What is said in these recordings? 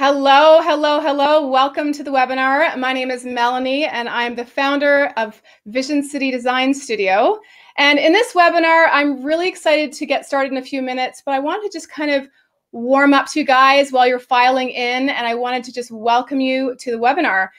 Hello, hello, hello. Welcome to the webinar. My name is Melanie and I'm the founder of Vision City Design Studio. And in this webinar, I'm really excited to get started in a few minutes, but I want to just kind of warm up to you guys while you're filing in, and I wanted to just welcome you to the webinar.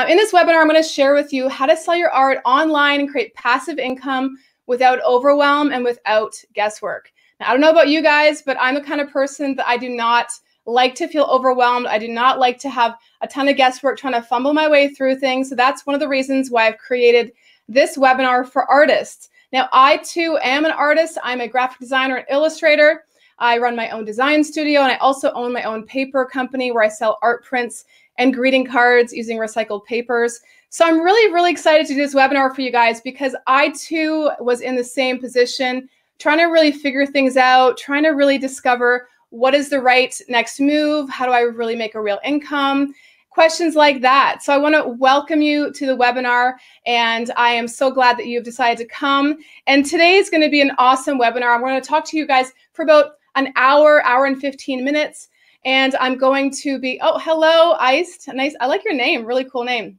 In this webinar, I'm going to share with you how to sell your art online and create passive income without overwhelm and without guesswork. Now, I don't know about you guys, but I'm the kind of person that I do not like to feel overwhelmed. I do not like to have a ton of guesswork trying to fumble my way through things. So that's one of the reasons why I've created this webinar for artists. Now, I too am an artist. I'm a graphic designer and illustrator. I run my own design studio, and I also own my own paper company where I sell art prints and greeting cards using recycled papers. So I'm really excited to do this webinar for you guys because I too was in the same position, trying to really figure things out, trying to really discover what is the right next move? How do I really make a real income? Questions like that. So I want to welcome you to the webinar, and I am so glad that you've decided to come. And today is going to be an awesome webinar. I'm going to talk to you guys for about an hour and 15 minutes. And I'm going to be, oh, hello, Iced. Nice. I like your name. Really cool name.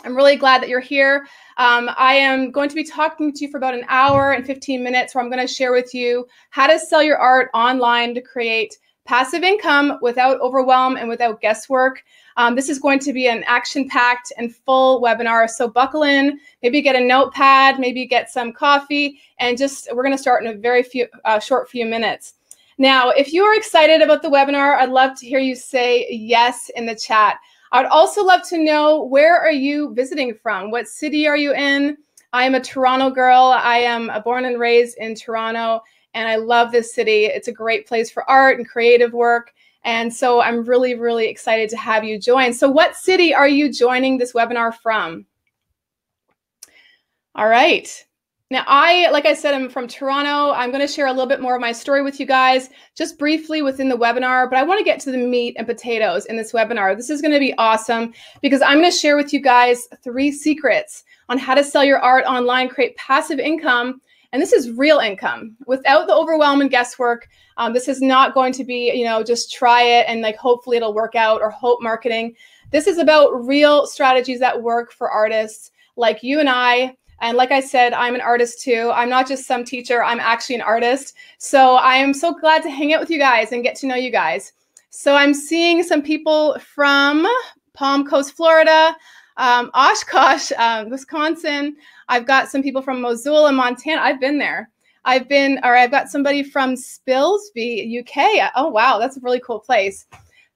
I'm really glad that you're here. I am going to be talking to you for about an hour and 15 minutes where I'm going to share with you how to sell your art online to create passive income without overwhelm and without guesswork. This is going to be an action-packed and full webinar, so buckle in, maybe get a notepad, maybe get some coffee, and we're going to start in a very short few minutes. Now, if you are excited about the webinar, I'd love to hear you say yes in the chat. I'd also love to know, where are you visiting from? What city are you in? I am a Toronto girl. I am born and raised in Toronto, and I love this city. It's a great place for art and creative work. And so I'm really excited to have you join. So what city are you joining this webinar from? All right. Now, like I said, I'm from Toronto. I'm going to share a little bit more of my story with you guys just briefly within the webinar, but I want to get to the meat and potatoes in this webinar. This is going to be awesome because I'm going to share with you guys 3 secrets on how to sell your art online, create passive income, and this is real income without the overwhelm and guesswork. This is not going to be, just try it and like hopefully it'll work out or hope marketing. This is about real strategies that work for artists like you and I. And like I said, I'm an artist too. I'm not just some teacher, I'm actually an artist. So I am so glad to hang out with you guys and get to know you guys. So I'm seeing some people from Palm Coast, Florida, Oshkosh, Wisconsin. I've got some people from Missoula, Montana. I've been there. I've got somebody from Spilsby, UK. Oh, wow, that's a really cool place.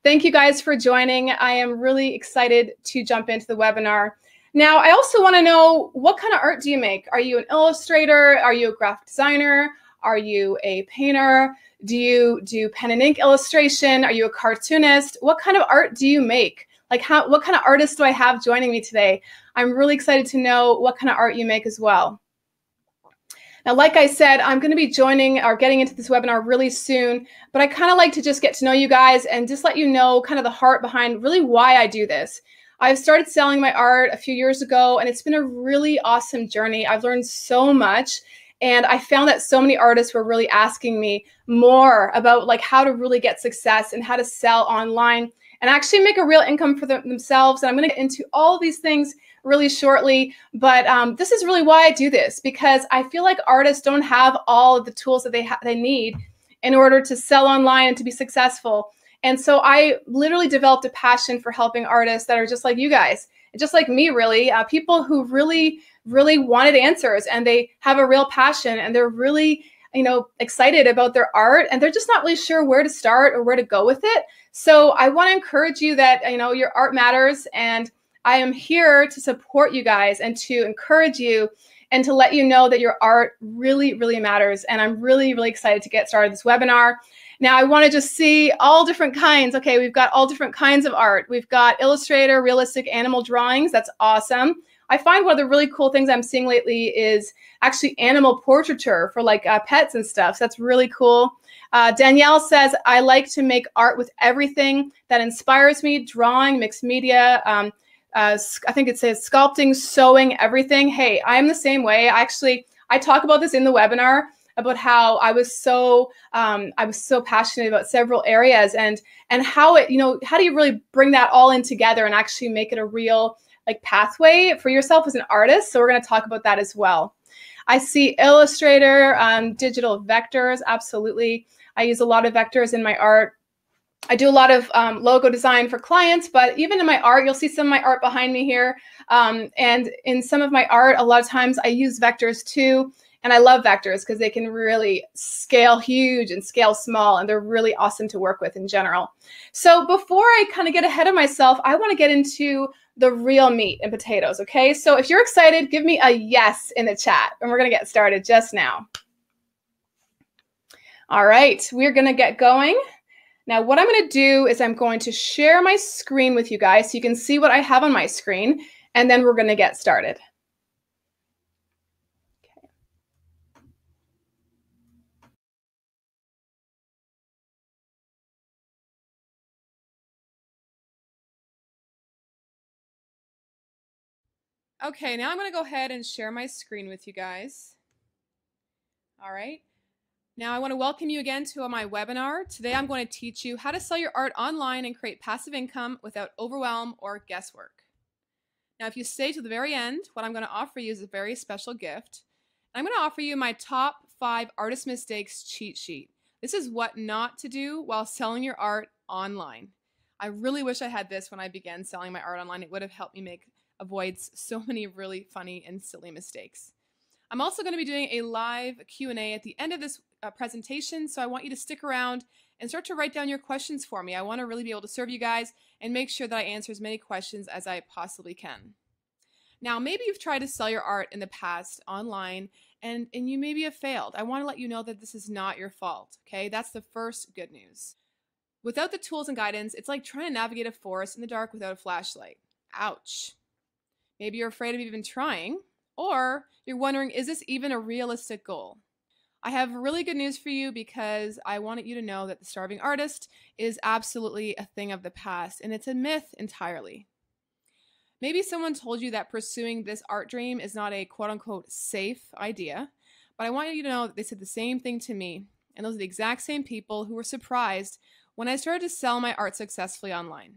Thank you guys for joining. I am really excited to jump into the webinar. Now, I also want to know, what kind of art do you make? Are you an illustrator? Are you a graphic designer? Are you a painter? Do you do pen and ink illustration? Are you a cartoonist? What kind of art do you make? Like what kind of artists do I have joining me today? I'm really excited to know what kind of art you make as well. Now, like I said, I'm going to be joining or getting into this webinar really soon, but I kind of like to just get to know you guys and just let you know kind of the heart behind really why I do this. I've started selling my art a few years ago, and it's been a really awesome journey. I've learned so much, and I found that so many artists were really asking me more about like how to really get success and how to sell online and actually make a real income for themselves. And I'm going to get into all of these things really shortly, but this is really why I do this, because I feel like artists don't have all of the tools that they need in order to sell online and to be successful. And so I literally developed a passion for helping artists that are just like you guys, just like me, really, people who really wanted answers, and they have a real passion, and they're really, excited about their art, and they're just not really sure where to start or where to go with it. So I want to encourage you that, your art matters, and I am here to support you guys and to encourage you and to let you know that your art really matters. And I'm really excited to get started this webinar. Now, I want to just see all different kinds. Okay, we've got all different kinds of art. We've got illustrator, realistic animal drawings. That's awesome. I find one of the really cool things I'm seeing lately is actually animal portraiture for like pets and stuff. So that's really cool. Danielle says, I like to make art with everything that inspires me, drawing, mixed media. I think it says sculpting, sewing, everything. Hey, I'm the same way. I talk about this in the webinar. about how I was so passionate about several areas, and how it, how do you really bring that all in together and actually make it a real like pathway for yourself as an artist. So we're going to talk about that as well. I see Illustrator, digital vectors. Absolutely. I use a lot of vectors in my art. I do a lot of logo design for clients, but even in my art, you'll see some of my art behind me here. And in some of my art, a lot of times I use vectors too. And I love vectors because they can really scale huge and scale small, and they're really awesome to work with in general. So before I kind of get ahead of myself, I want to get into the real meat and potatoes, okay? So if you're excited, give me a yes in the chat, and we're going to get started just now. All right, we're going to get going. Now, what I'm going to do is I'm going to share my screen with you guys so you can see what I have on my screen, and then we're going to get started. Okay, now I'm going to go ahead and share my screen with you guys. All right. Now I want to welcome you again to my webinar. Today I'm going to teach you how to sell your art online and create passive income without overwhelm or guesswork. Now if you stay to the very end, what I'm going to offer you is a very special gift. I'm going to offer you my top 5 artist mistakes cheat sheet. This is what not to do while selling your art online. I really wish I had this when I began selling my art online. It would have helped me avoid so many really funny and silly mistakes. I'm also going to be doing a live Q&A at the end of this presentation, so I want you to stick around and start to write down your questions for me. I want to really be able to serve you guys and make sure that I answer as many questions as I possibly can. Now, maybe you've tried to sell your art in the past online and you maybe have failed. I want to let you know that this is not your fault, okay? That's the first good news. Without the tools and guidance, it's like trying to navigate a forest in the dark without a flashlight. Ouch. Maybe you're afraid of even trying, or you're wondering, is this even a realistic goal? I have really good news for you because I wanted you to know that the starving artist is absolutely a thing of the past, and it's a myth entirely. Maybe someone told you that pursuing this art dream is not a quote-unquote safe idea, but I want you to know that they said the same thing to me, and those are the exact same people who were surprised when I started to sell my art successfully online.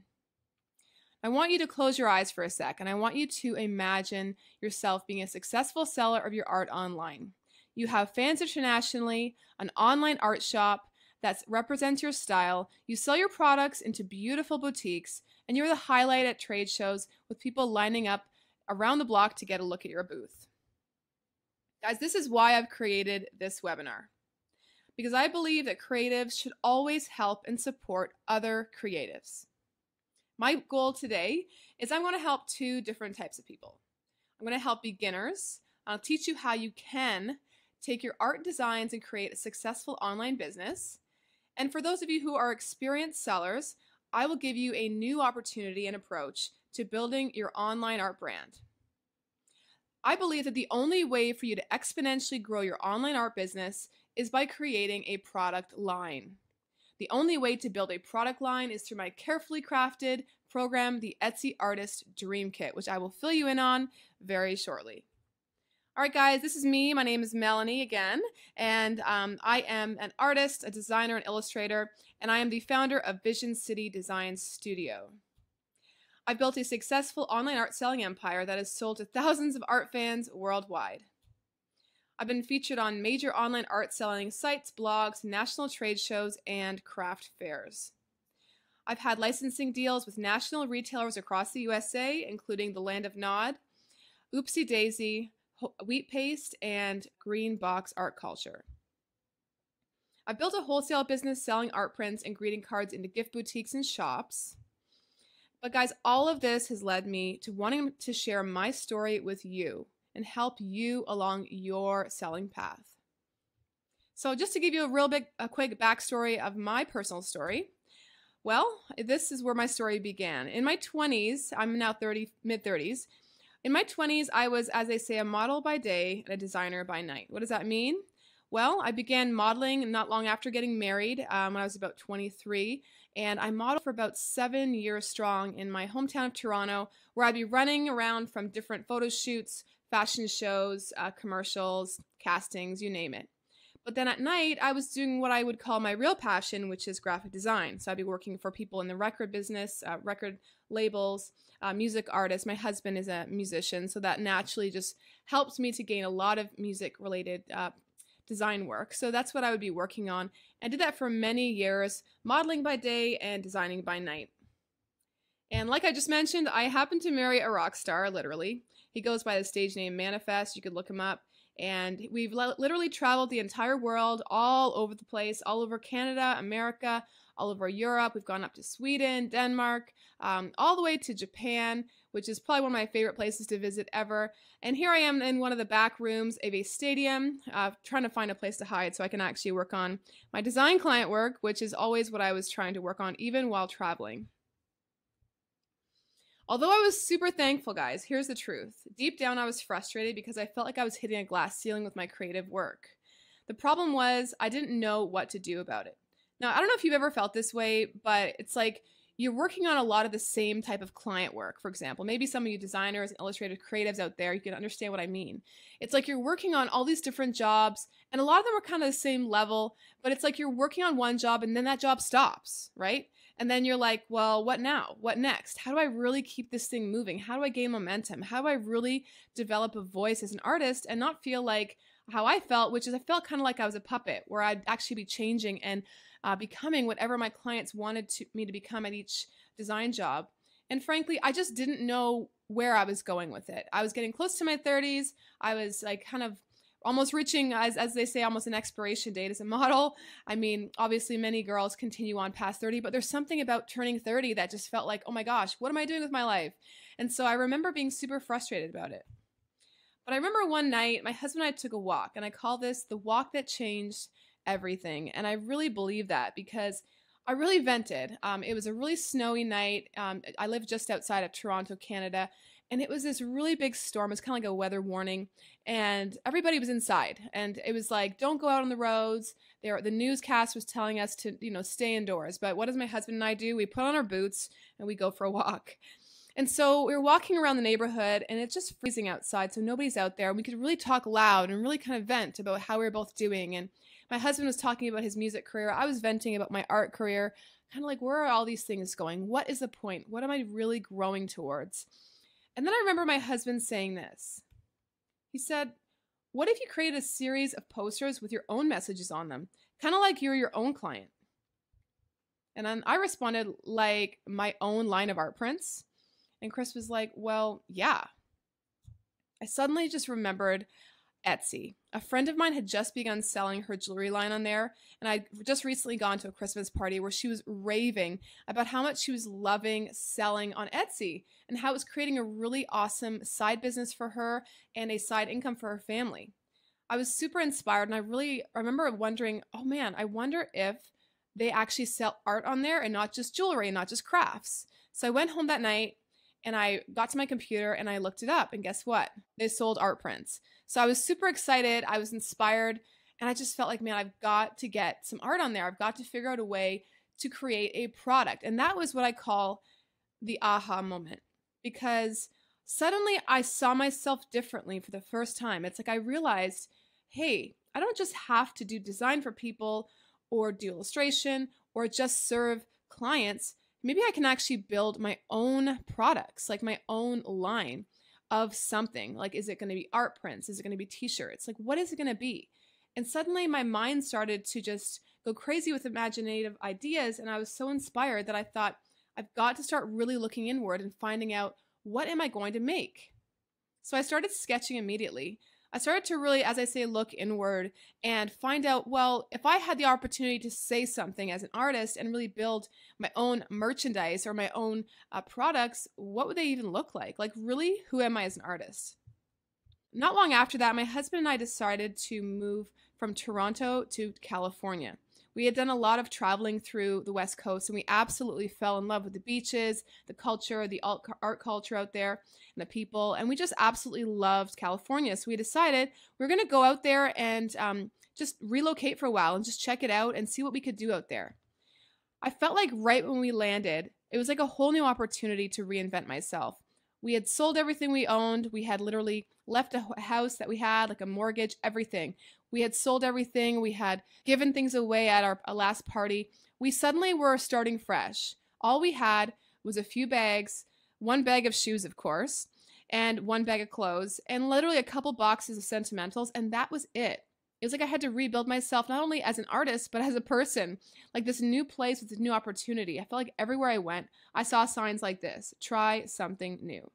I want you to close your eyes for a sec, and I want you to imagine yourself being a successful seller of your art online. You have fans internationally, an online art shop that represents your style, you sell your products into beautiful boutiques, and you're the highlight at trade shows with people lining up around the block to get a look at your booth. Guys, this is why I've created this webinar, because I believe that creatives should always help and support other creatives. My goal today is I'm going to help 2 different types of people. I'm going to help beginners. I'll teach you how you can take your art designs and create a successful online business. And for those of you who are experienced sellers, I will give you a new opportunity and approach to building your online art brand. I believe that the only way for you to exponentially grow your online art business is by creating a product line. The only way to build a product line is through my carefully crafted program, the Etsy Artist Dream Kit, which I will fill you in on very shortly. All right, guys, this is me. My name is Melanie again, and I am an artist, a designer, and illustrator, and I am the founder of Vision City Design Studio. I've built a successful online art selling empire that has sold to thousands of art fans worldwide. I've been featured on major online art selling sites, blogs, national trade shows, and craft fairs. I've had licensing deals with national retailers across the USA, including the Land of Nod, Oopsie Daisy, Wheat Paste, and Green Box Art Culture. I've built a wholesale business selling art prints and greeting cards into gift boutiques and shops. But guys, all of this has led me to wanting to share my story with you and help you along your selling path. So just to give you a quick backstory of my personal story, well, this is where my story began. In my 20s, I'm now mid-30s. In my 20s, I was, as they say, a model by day and a designer by night. What does that mean? Well, I began modeling not long after getting married when I was about 23, and I modeled for about 7 years strong in my hometown of Toronto, where I'd be running around from different photo shoots, fashion shows, commercials, castings, you name it. But then at night, I was doing what I would call my real passion, which is graphic design. So I'd be working for people in the record business, record labels, music artists. My husband is a musician, so that naturally just helped me to gain a lot of music related design work. So that's what I would be working on, and did that for many years, modeling by day and designing by night. And like I just mentioned, I happened to marry a rock star, literally. He goes by the stage name Manifest. You could look him up. And we've literally traveled the entire world, all over the place, all over Canada, America, all over Europe. We've gone up to Sweden, Denmark, all the way to Japan, which is probably one of my favorite places to visit ever. And here I am in one of the back rooms of a stadium, trying to find a place to hide so I can actually work on my design client work, which is always what I was trying to work on, even while traveling. Although I was super thankful, guys, here's the truth. Deep down, I was frustrated because I felt like I was hitting a glass ceiling with my creative work. The problem was I didn't know what to do about it. Now, I don't know if you've ever felt this way, but it's like you're working on a lot of the same type of client work. For example, maybe some of you designers and illustrated creatives out there, you can understand what I mean. It's like you're working on all these different jobs, and a lot of them are kind of the same level, but it's like you're working on one job and then that job stops, right? And then you're like, well, what now? What next? How do I really keep this thing moving? How do I gain momentum? How do I really develop a voice as an artist and not feel like how I felt, which is I felt kind of like I was a puppet, where I'd actually be changing and becoming whatever my clients wanted me to become at each design job. And frankly, I just didn't know where I was going with it. I was getting close to my 30s. I was like kind of almost reaching, as they say, almost an expiration date as a model. I mean, obviously many girls continue on past 30, but there's something about turning 30 that just felt like, oh my gosh, what am I doing with my life? And so I remember being super frustrated about it. But I remember one night, my husband and I took a walk, and I call this the walk that changed everything. And I really believe that because I really vented. It was a really snowy night. I live just outside of Toronto, Canada, and it was this really big storm. It was kind of like a weather warning, and everybody was inside. And it was like, don't go out on the roads. The newscast was telling us to, stay indoors. But what does my husband and I do? We put on our boots and we go for a walk. And so we were walking around the neighborhood, and it's just freezing outside, so nobody's out there. And we could really talk loud and really kind of vent about how we were both doing. And my husband was talking about his music career. I was venting about my art career, kind of like, where are all these things going? What is the point? What am I really growing towards? And then I remember my husband saying this. He said, what if you created a series of posters with your own messages on them, kind of like you're your own client? And then I responded, like my own line of art prints. And Chris was like, well, yeah. I suddenly just remembered Etsy. A friend of mine had just begun selling her jewelry line on there, and I'd just recently gone to a Christmas party where she was raving about how much she was loving selling on Etsy and how it was creating a really awesome side business for her and a side income for her family. I was super inspired, and I remember wondering, oh man, I wonder if they actually sell art on there and not just jewelry and not just crafts. So I went home that night, and I got to my computer and I looked it up, and guess what? They sold art prints. So I was super excited. I was inspired, and I just felt like, man, I've got to get some art on there. I've got to figure out a way to create a product. And that was what I call the aha moment, because suddenly I saw myself differently for the first time. It's like I realized, hey, I don't just have to do design for people or do illustration or just serve clients. Maybe I can actually build my own products, like my own line of something. Like, is it going to be art prints? Is it going to be t-shirts? Like, what is it going to be? And suddenly my mind started to just go crazy with imaginative ideas. And I was so inspired that I thought, I've got to start really looking inward and finding out, what am I going to make? So I started sketching immediately. I started to really, as I say, look inward and find out, well, if I had the opportunity to say something as an artist and really build my own merchandise or my own products, what would they even look like? Like, really, who am I as an artist? Not long after that, my husband and I decided to move from Toronto to California. We had done a lot of traveling through the West Coast, and we absolutely fell in love with the beaches, the culture, the art culture out there, and the people. And we just absolutely loved California. So we decided we were going to go out there and just relocate for a while and just check it out and see what we could do out there. I felt like right when we landed, it was like a whole new opportunity to reinvent myself. We had sold everything we owned. We had literally left a house that we had, like a mortgage, everything. We had sold everything. We had given things away at our last party. We suddenly were starting fresh. All we had was a few bags, one bag of shoes, of course, and one bag of clothes, and literally a couple boxes of sentimentals, and that was it. It was like I had to rebuild myself, not only as an artist, but as a person. Like this new place with this new opportunity. I felt like everywhere I went, I saw signs like this: try something new.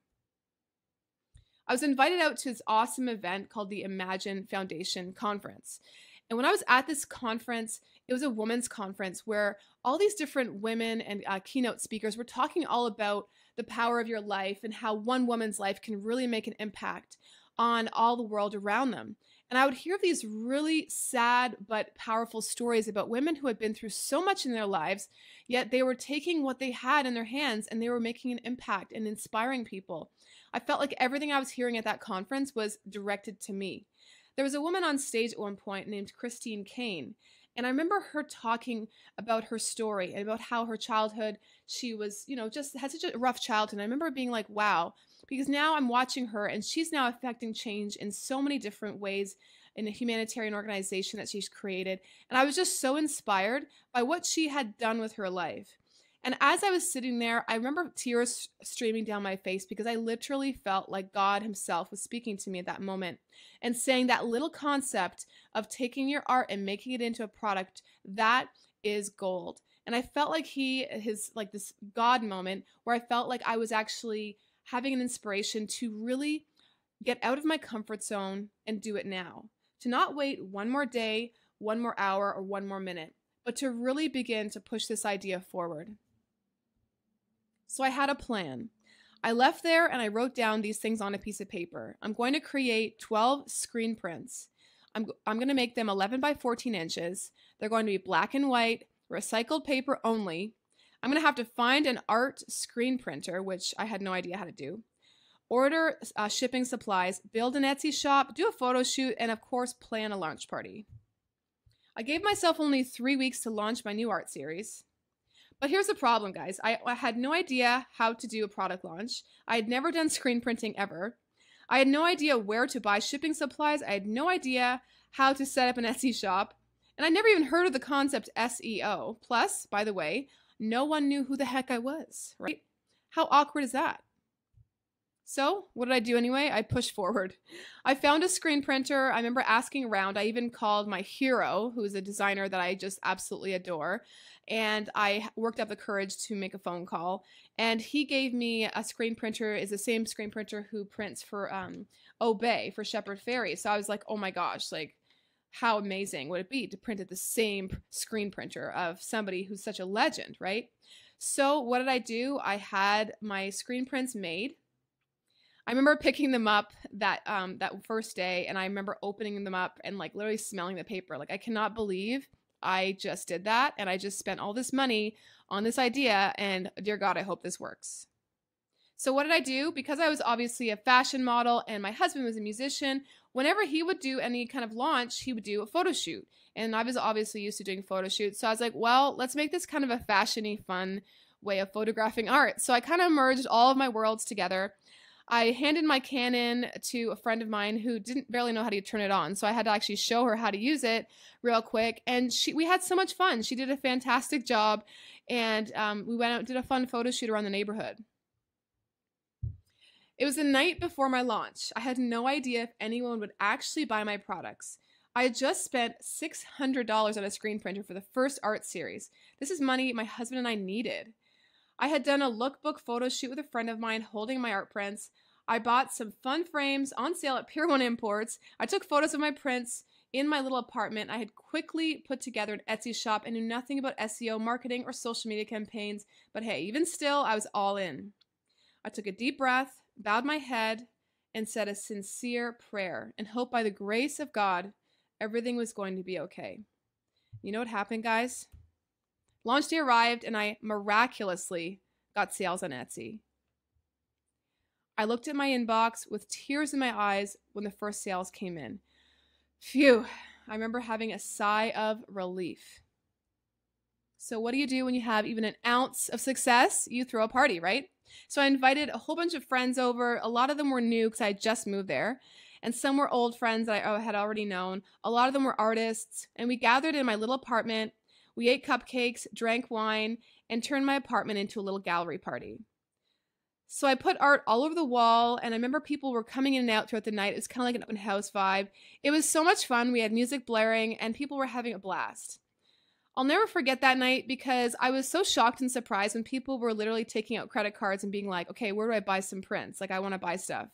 I was invited out to this awesome event called the Imagine Foundation Conference. And when I was at this conference, it was a women's conference where all these different women and keynote speakers were talking all about the power of your life and how one woman's life can really make an impact on all the world around them. And I would hear these really sad but powerful stories about women who had been through so much in their lives, yet they were taking what they had in their hands and they were making an impact and inspiring people. I felt like everything I was hearing at that conference was directed to me. There was a woman on stage at one point named Christine Kane, and I remember her talking about her story and about how her childhood, she was, just had such a rough childhood. And I remember being like, wow, because now I'm watching her and she's now affecting change in so many different ways in a humanitarian organization that she's created. And I was just so inspired by what she had done with her life. And as I was sitting there, I remember tears streaming down my face because I literally felt like God himself was speaking to me at that moment and saying that little concept of taking your art and making it into a product, that is gold. And I felt like like this God moment where I felt like I was actually having an inspiration to really get out of my comfort zone and do it now. To not wait one more day, one more hour, or one more minute, but to really begin to push this idea forward. So I had a plan. I left there and I wrote down these things on a piece of paper. I'm going to create 12 screen prints. I'm going to make them 11 by 14 inches. They're going to be black and white, recycled paper only. I'm going to have to find an art screen printer, which I had no idea how to do. Order shipping supplies, build an Etsy shop, do a photo shoot, and of course, plan a launch party. I gave myself only 3 weeks to launch my new art series. But here's the problem, guys. I had no idea how to do a product launch. I had never done screen printing ever. I had no idea where to buy shipping supplies. I had no idea how to set up an Etsy shop. And I never even heard of the concept SEO. Plus, by the way, no one knew who the heck I was, right? How awkward is that? So what did I do anyway? I pushed forward. I found a screen printer. I remember asking around. I even called my hero, who is a designer that I just absolutely adore. And I worked up the courage to make a phone call. And he gave me a screen printer, is the same screen printer who prints for Obey, for Shepherd Ferry. So I was like, oh my gosh, like how amazing would it be to print at the same screen printer of somebody who's such a legend, right? So what did I do? I had my screen prints made. I remember picking them up that first day, and I remember opening them up and like literally smelling the paper. Like I cannot believe I just did that, and I just spent all this money on this idea, and dear God, I hope this works. So what did I do? Because I was obviously a fashion model and my husband was a musician, whenever he would do any kind of launch, he would do a photo shoot. And I was obviously used to doing photo shoots. So I was like, well, let's make this kind of a fashion-y, fun way of photographing art. So I kind of merged all of my worlds together. I handed my Canon to a friend of mine who didn't barely know how to turn it on. So I had to actually show her how to use it real quick. And we had so much fun. She did a fantastic job. And we went out and did a fun photo shoot around the neighborhood. It was the night before my launch. I had no idea if anyone would actually buy my products. I had just spent $600 on a screen printer for the first art series. This is money my husband and I needed. I had done a lookbook photo shoot with a friend of mine holding my art prints. I bought some fun frames on sale at Pier 1 Imports. I took photos of my prints in my little apartment. I had quickly put together an Etsy shop and knew nothing about SEO, marketing, or social media campaigns. But hey, even still, I was all in. I took a deep breath, bowed my head, and said a sincere prayer and hoped by the grace of God, everything was going to be okay. You know what happened, guys? Launch day arrived and I miraculously got sales on Etsy. I looked at my inbox with tears in my eyes when the first sales came in. Phew, I remember having a sigh of relief. So what do you do when you have even an ounce of success? You throw a party, right? So I invited a whole bunch of friends over. A lot of them were new because I had just moved there. and some were old friends that I had already known. A lot of them were artists, and we gathered in my little apartment. We ate cupcakes, drank wine, and turned my apartment into a little gallery party. So I put art all over the wall, and I remember people were coming in and out throughout the night. It was kind of like an open house vibe. It was so much fun. We had music blaring, and people were having a blast. I'll never forget that night because I was so shocked and surprised when people were literally taking out credit cards and being like, okay, where do I buy some prints? Like, I want to buy stuff.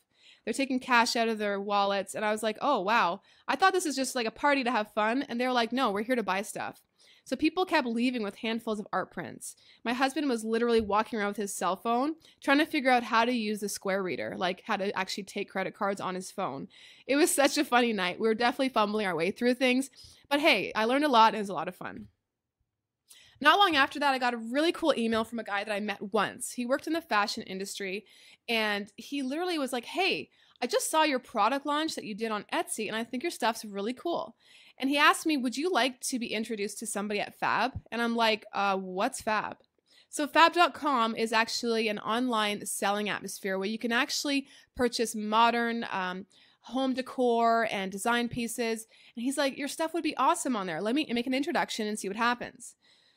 They're taking cash out of their wallets, and I was like, oh, wow. I thought this was just like a party to have fun, and they were like, no, we're here to buy stuff. So people kept leaving with handfuls of art prints. My husband was literally walking around with his cell phone, trying to figure out how to use the Square Reader, like how to actually take credit cards on his phone. It was such a funny night. We were definitely fumbling our way through things. But hey, I learned a lot, and it was a lot of fun. Not long after that, I got a really cool email from a guy that I met once. He worked in the fashion industry, and he literally was like, hey, I just saw your product launch that you did on Etsy, and I think your stuff's really cool. And he asked me, would you like to be introduced to somebody at Fab? And I'm like, what's Fab? So fab.com is actually an online selling atmosphere where you can actually purchase modern home decor and design pieces. And he's like, your stuff would be awesome on there. Let me make an introduction and see what happens.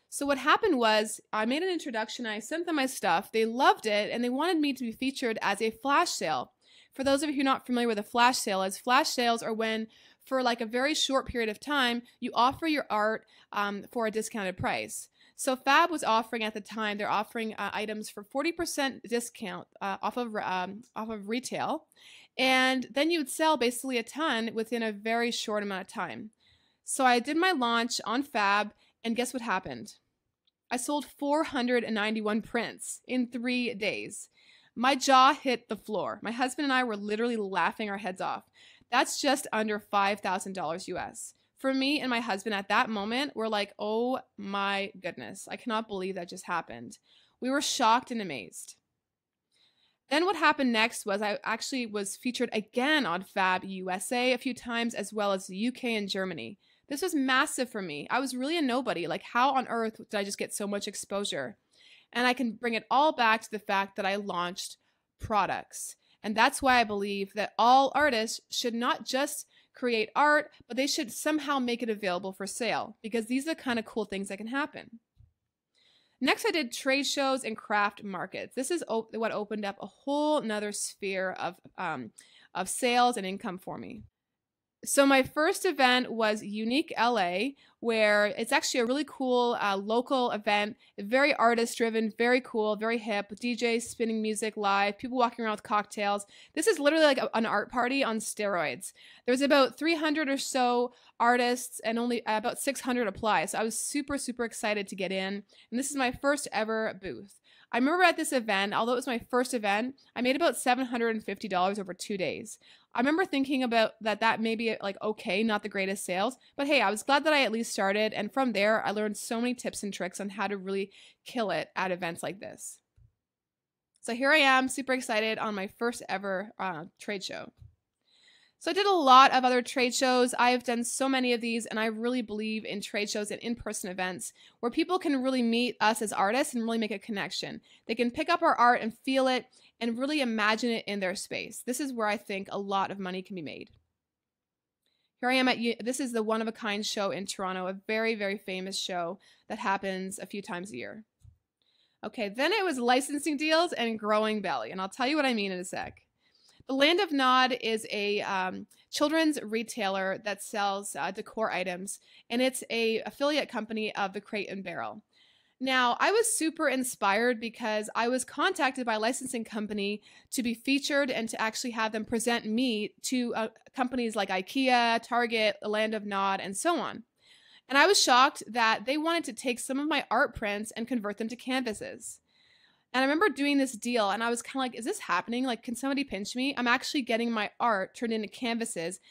So what happened was I made an introduction. I sent them my stuff. They loved it, and they wanted me to be featured as a flash sale. For those of you who are not familiar with a flash sales are when, for like a very short period of time, you offer your art for a discounted price. So Fab was offering at the time, they're offering items for 40% discount off of retail. And then you would sell basically a ton within a very short amount of time. So I did my launch on Fab, and guess what happened? I sold 491 prints in 3 days. My jaw hit the floor. My husband and I were literally laughing our heads off. That's just under $5,000 US. For me and my husband at that moment, we're like, oh my goodness, I cannot believe that just happened. We were shocked and amazed. Then what happened next was I actually was featured again on Fab USA a few times, as well as the UK and Germany. This was massive for me. I was really a nobody. Like, how on earth did I just get so much exposure? And I can bring it all back to the fact that I launched products. And that's why I believe that all artists should not just create art, but they should somehow make it available for sale, because these are the kind of cool things that can happen. Next, I did trade shows and craft markets. This is what opened up a whole nother sphere of sales and income for me. So my first event was Unique LA, where it's actually a really cool local event, very artist driven, very cool, very hip, DJs spinning music live, people walking around with cocktails. This is literally like an art party on steroids. There's about 300 or so artists and only about 600 apply. So I was super, super excited to get in. And this is my first ever booth. I remember at this event, although it was my first event, I made about $750 over 2 days. I remember thinking about that may be like, okay, not the greatest sales, but hey, I was glad that I at least started. And from there, I learned so many tips and tricks on how to really kill it at events like this. So here I am, super excited on my first ever trade show. So I did a lot of other trade shows. I've done so many of these, and I really believe in trade shows and in-person events where people can really meet us as artists and really make a connection. They can pick up our art and feel it and really imagine it in their space. This is where I think a lot of money can be made. Here I am this is the One of a Kind show in Toronto, a very, very famous show that happens a few times a year. Okay, then it was licensing deals and growing belly, and I'll tell you what I mean in a sec. The Land of Nod is a children's retailer that sells decor items, and it's an affiliate company of the Crate and Barrel. Now, I was super inspired because I was contacted by a licensing company to be featured and to actually have them present me to companies like IKEA, Target, the Land of Nod, and so on. And I was shocked that they wanted to take some of my art prints and convert them to canvases. And I remember doing this deal, and I was kind of like, is this happening? Like, can somebody pinch me? I'm actually getting my art turned into canvases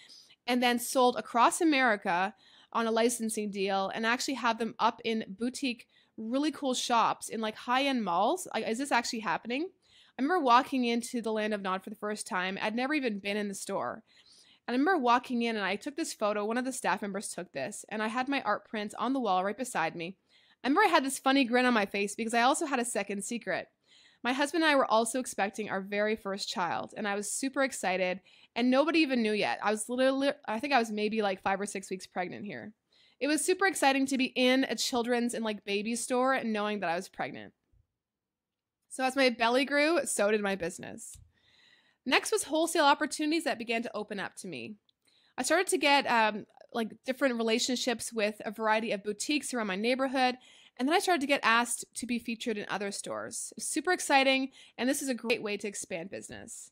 and then sold across America on a licensing deal, and actually have them up in boutique, really cool shops in like high-end malls. Like, is this actually happening? I remember walking into the Land of Nod for the first time. I'd never even been in the store. And I remember walking in, and I took this photo. One of the staff members took this, and I had my art prints on the wall right beside me. I remember I had this funny grin on my face because I also had a second secret. My husband and I were also expecting our very first child, and I was super excited, and nobody even knew yet. I think I was maybe like 5 or 6 weeks pregnant here. It was super exciting to be in a children's and like baby store and knowing that I was pregnant. So as my belly grew, so did my business. Next was wholesale opportunities that began to open up to me. I started to get like different relationships with a variety of boutiques around my neighborhood. And then I started to get asked to be featured in other stores. Super exciting. And this is a great way to expand business.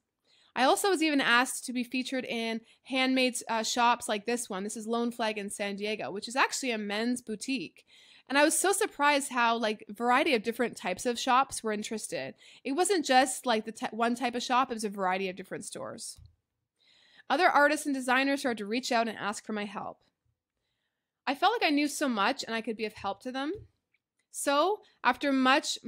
I also was even asked to be featured in handmade shops like this one. This is Lone Flag in San Diego, which is actually a men's boutique. And I was so surprised how like variety of different types of shops were interested. It wasn't just like the one type of shop, it was a variety of different stores. Other artists and designers started to reach out and ask for my help. I felt like I knew so much and I could be of help to them. So after much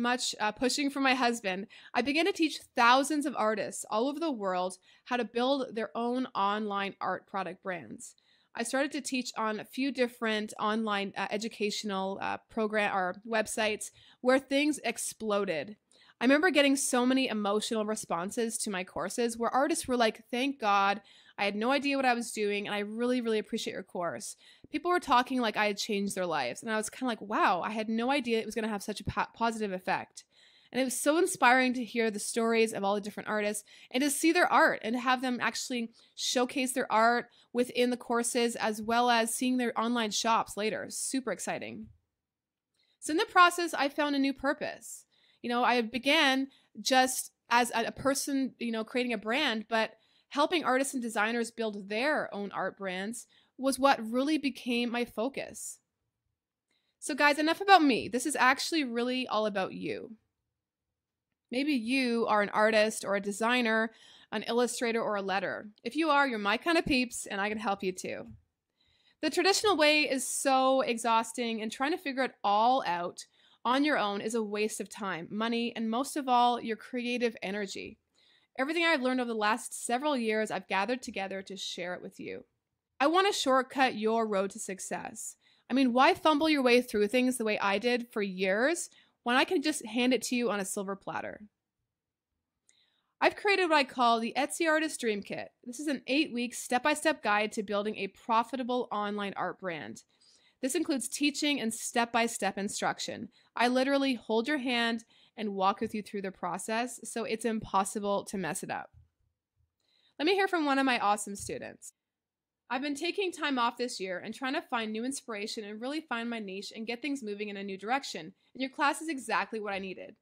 pushing from my husband, I began to teach thousands of artists all over the world how to build their own online art product brands. I started to teach on a few different online educational program or websites where things exploded. I remember getting so many emotional responses to my courses where artists were like, thank God, I had no idea what I was doing, and I really, really appreciate your course. People were talking like I had changed their lives, and I was kind of like, wow, I had no idea it was going to have such a positive effect. And it was so inspiring to hear the stories of all the different artists and to see their art and to have them actually showcase their art within the courses as well as seeing their online shops later. Super exciting. So in the process, I found a new purpose. I began just as a person, creating a brand, but helping artists and designers build their own art brands was what really became my focus. So guys, enough about me. This is actually really all about you. Maybe you are an artist or a designer, an illustrator or a letterer. If you are, you're my kind of peeps and I can help you too. The traditional way is so exhausting, and trying to figure it all out on your own is a waste of time, money, and most of all, your creative energy. Everything I've learned over the last several years, I've gathered together to share it with you. I want to shortcut your road to success. I mean, why fumble your way through things the way I did for years when I can just hand it to you on a silver platter? I've created what I call the Etsy Artist Dream Kit. This is an 8-week step-by-step guide to building a profitable online art brand. This includes teaching and step-by-step instruction. I literally hold your hand and walk with you through the process, so it's impossible to mess it up. Let me hear from one of my awesome students. I've been taking time off this year and trying to find new inspiration and really find my niche and get things moving in a new direction, and your class is exactly what I needed.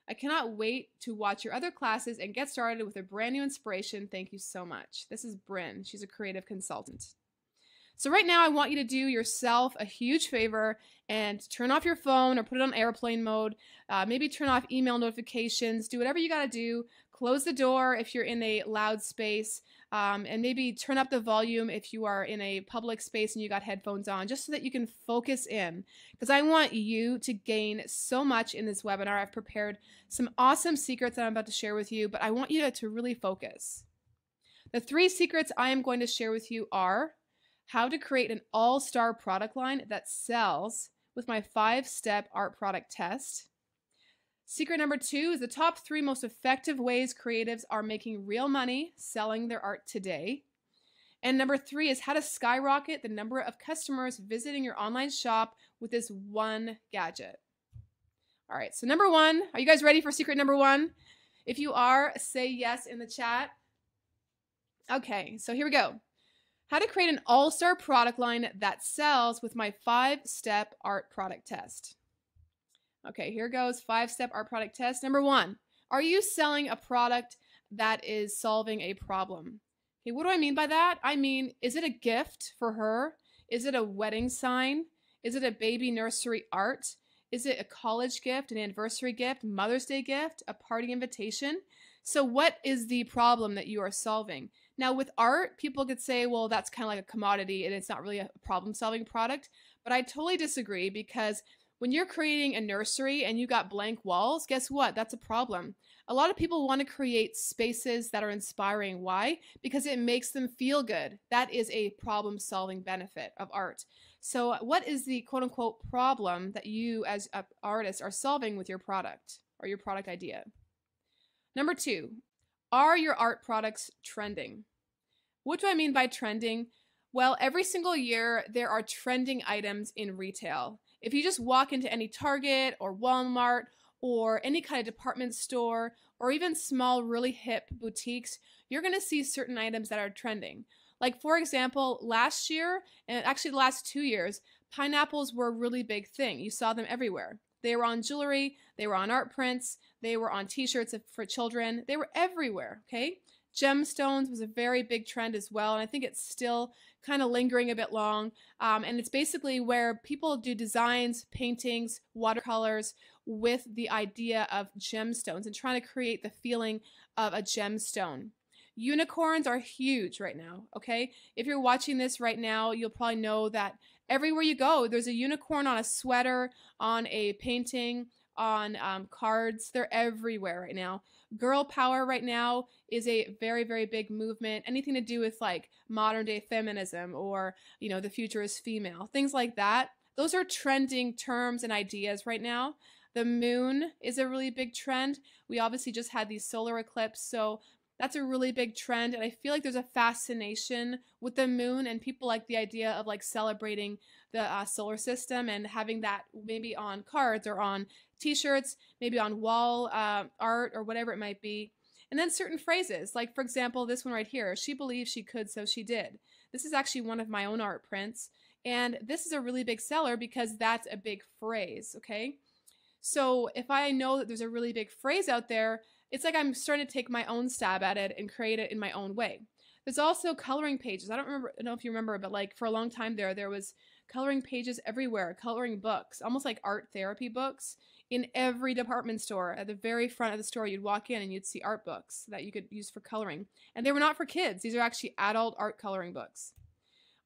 I cannot wait to watch your other classes and get started with a brand new inspiration. Thank you so much. This is Bryn. She's a creative consultant. So right now I want you to do yourself a huge favor and turn off your phone or put it on airplane mode. Maybe turn off email notifications. Do whatever you got to do. Close the door if you're in a loud space, and maybe turn up the volume if you are in a public space and you got headphones on, just so that you can focus in. Because I want you to gain so much in this webinar. I've prepared some awesome secrets that I'm about to share with you, but I want you to really focus. The 3 secrets I am going to share with you are how to create an all-star product line that sells with my 5-step art product test. Secret number 2 is the top 3 most effective ways creatives are making real money selling their art today. And number 3 is how to skyrocket the number of customers visiting your online shop with this one gadget. All right, so number 1, are you guys ready for secret number 1? If you are, say yes in the chat. Okay, so here we go. How to create an all-star product line that sells with my 5-step art product test. Okay, here goes 5-step art product test. Number 1, are you selling a product that is solving a problem? Okay, what do I mean by that? I mean, is it a gift for her? Is it a wedding sign? Is it a baby nursery art? Is it a college gift, an anniversary gift, Mother's Day gift, a party invitation? So what is the problem that you are solving? Now with art, people could say, well, that's kind of like a commodity and it's not really a problem-solving product. But I totally disagree, because when you're creating a nursery and you got blank walls, guess what? That's a problem. A lot of people want to create spaces that are inspiring. Why? Because it makes them feel good. That is a problem-solving benefit of art. So what is the quote-unquote problem that you as an artist are solving with your product or your product idea? Number 2, are your art products trending? What do I mean by trending? Well, every single year there are trending items in retail. If you just walk into any Target or Walmart or any kind of department store or even small, really hip boutiques, you're going to see certain items that are trending. Like, for example, last year, and actually the last 2 years, pineapples were a really big thing. You saw them everywhere. They were on jewelry, they were on art prints, they were on t-shirts for children, they were everywhere, okay? Gemstones was a very big trend as well, and I think it's still kind of lingering a bit long. And it's basically where people do designs, paintings, watercolors with the idea of gemstones and trying to create the feeling of a gemstone. Unicorns are huge right now, okay? If you're watching this right now, you'll probably know that everywhere you go, there's a unicorn on a sweater, on a painting, on cards. They're everywhere right now. Girl power right now is a very, very big movement. Anything to do with like modern day feminism or, the future is female, things like that. Those are trending terms and ideas right now. The moon is a really big trend. We obviously just had the solar eclipse, so that's a really big trend, and I feel like there's a fascination with the moon, and people like the idea of like celebrating the solar system and having that maybe on cards or on t-shirts, maybe on wall art or whatever it might be. And then certain phrases, like for example, this one right here, she believed she could, so she did. This is actually one of my own art prints, and this is a really big seller because that's a big phrase, okay? So if I know that there's a really big phrase out there, it's like I'm starting to take my own stab at it and create it in my own way. There's also coloring pages. I don't know if you remember, but like for a long time there was coloring pages everywhere, coloring books, almost like art therapy books in every department store. At the very front of the store, you'd walk in and you'd see art books that you could use for coloring. And they were not for kids. These are actually adult art coloring books.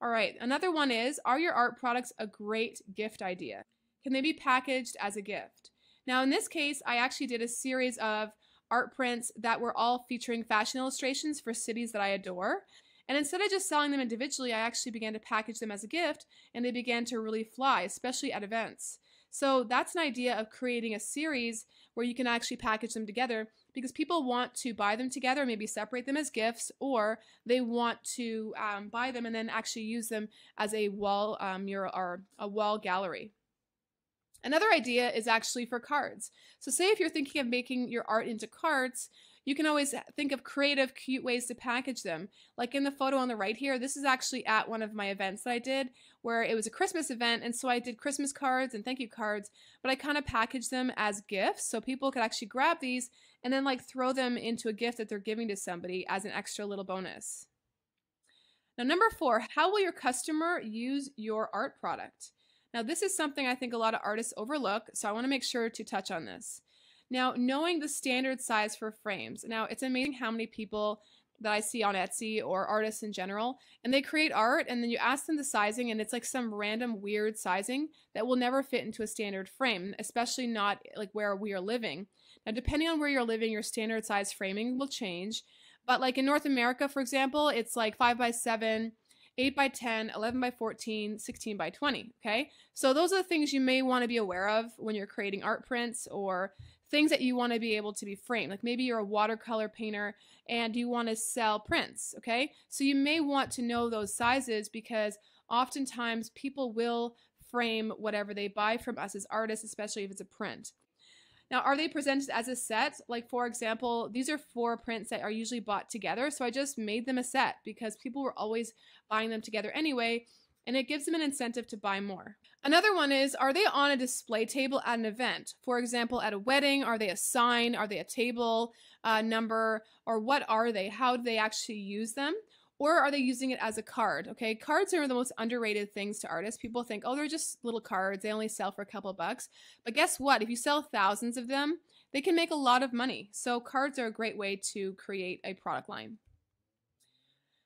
All right, another one is, are your art products a great gift idea? Can they be packaged as a gift? Now in this case, I actually did a series of art prints that were all featuring fashion illustrations for cities that I adore. And instead of just selling them individually, I actually began to package them as a gift, and they began to really fly, especially at events. So that's an idea of creating a series where you can actually package them together because people want to buy them together, maybe separate them as gifts, or they want to buy them and then actually use them as a wall mural or a wall gallery. Another idea is actually for cards. So say if you're thinking of making your art into cards, you can always think of creative, cute ways to package them. Like in the photo on the right here, this is actually at one of my events that I did where it was a Christmas event, and so I did Christmas cards and thank you cards, but I kind of packaged them as gifts so people could actually grab these and then like throw them into a gift that they're giving to somebody as an extra little bonus. Now, number 4, how will your customer use your art product? Now, this is something I think a lot of artists overlook, so I want to make sure to touch on this. Now, knowing the standard size for frames. Now, it's amazing how many people that I see on Etsy or artists in general, and they create art, and then you ask them the sizing, and it's like some random weird sizing that will never fit into a standard frame, especially not like where we are living. Now, depending on where you're living, your standard size framing will change, but like in North America, for example, it's like 5x7, 8x10, 11x14, 16x20, okay? So those are the things you may want to be aware of when you're creating art prints or things that you want to be able to be framed. Like maybe you're a watercolor painter and you want to sell prints, okay? So you may want to know those sizes because oftentimes people will frame whatever they buy from us as artists, especially if it's a print. Now, are they presented as a set? Like, for example, these are 4 prints that are usually bought together, so I just made them a set because people were always buying them together anyway, and it gives them an incentive to buy more. Another one is, are they on a display table at an event? For example, at a wedding, are they a sign? Are they a table number? Or what are they? How do they actually use them? Or are they using it as a card? Okay, cards are the most underrated things to artists. People think, oh, they're just little cards. They only sell for a couple of bucks. But guess what? If you sell thousands of them, they can make a lot of money. So cards are a great way to create a product line.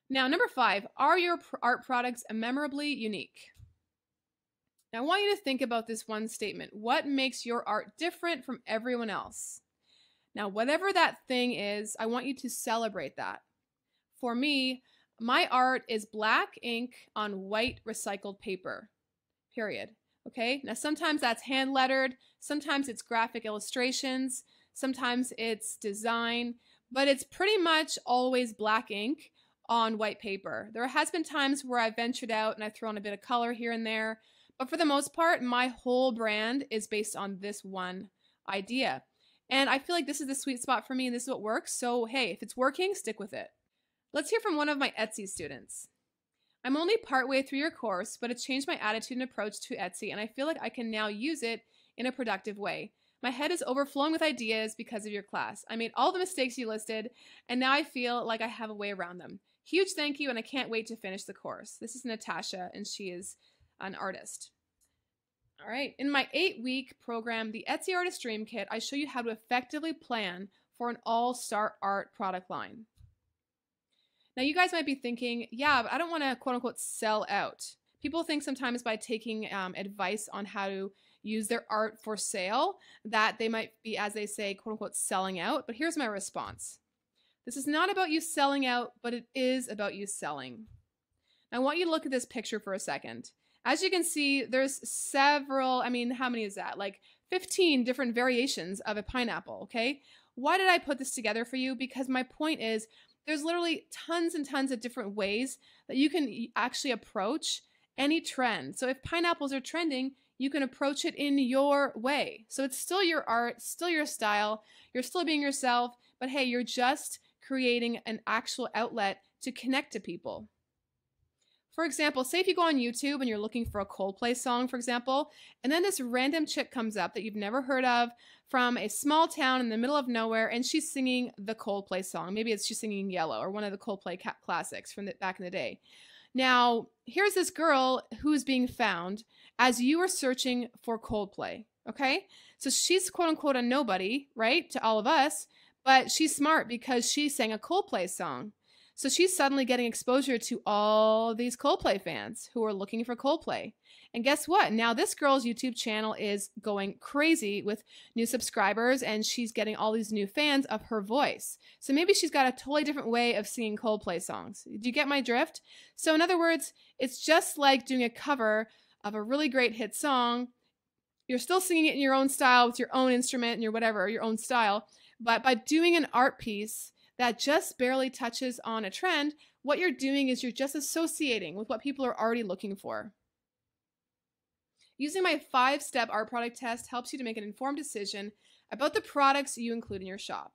Now, number 5, are your art products memorably unique? Now, I want you to think about this one statement. What makes your art different from everyone else? Now, whatever that thing is, I want you to celebrate that. For me, my art is black ink on white recycled paper, period. Okay, now sometimes that's hand lettered, sometimes it's graphic illustrations, Sometimes it's design, but it's pretty much always black ink on white paper. There has been times where I've ventured out and I've thrown a bit of color here and there, but for the most part, my whole brand is based on this one idea. And I feel like this is the sweet spot for me and this is what works. So hey, if it's working, stick with it. Let's hear from one of my Etsy students. I'm only partway through your course, but it's changed my attitude and approach to Etsy, and I feel like I can now use it in a productive way. My head is overflowing with ideas because of your class. I made all the mistakes you listed, and now I feel like I have a way around them. Huge thank you, and I can't wait to finish the course. This is Natasha, and she is an artist. All right, in my 8-week program, the Etsy Artist Dream Kit, I show you how to effectively plan for an all-star art product line. Now, you guys might be thinking, yeah, but I don't want to quote unquote sell out. People think sometimes by taking advice on how to use their art for sale that they might be, as they say, quote unquote selling out. But here's my response. This is not about you selling out, but it is about you selling. Now, I want you to look at this picture for a second. As you can see, there's several, how many is that? Like 15 different variations of a pineapple, okay? Why did I put this together for you? Because my point is, there's literally tons and tons of different ways that you can actually approach any trend. So if pineapples are trending, you can approach it in your way. So it's still your art, still your style, you're still being yourself, but hey, you're just creating an actual outlet to connect to people. For example, say if you go on YouTube and you're looking for a Coldplay song, for example, and then this random chick comes up that you've never heard of from a small town in the middle of nowhere, and she's singing the Coldplay song. Maybe she's singing Yellow or one of the Coldplay classics from back in the day. Now, here's this girl who's being found as you are searching for Coldplay, okay? So she's quote unquote a nobody, right, to all of us, but she's smart because she sang a Coldplay song. So she's suddenly getting exposure to all these Coldplay fans who are looking for Coldplay. And guess what? Now this girl's YouTube channel is going crazy with new subscribers, and she's getting all these new fans of her voice. So maybe she's got a totally different way of singing Coldplay songs. Do you get my drift? So in other words, it's just like doing a cover of a really great hit song. You're still singing it in your own style with your own instrument and your whatever, your own style. But by doing an art piece that just barely touches on a trend, what you're doing is you're just associating with what people are already looking for. Using my 5-step art product test helps you to make an informed decision about the products you include in your shop.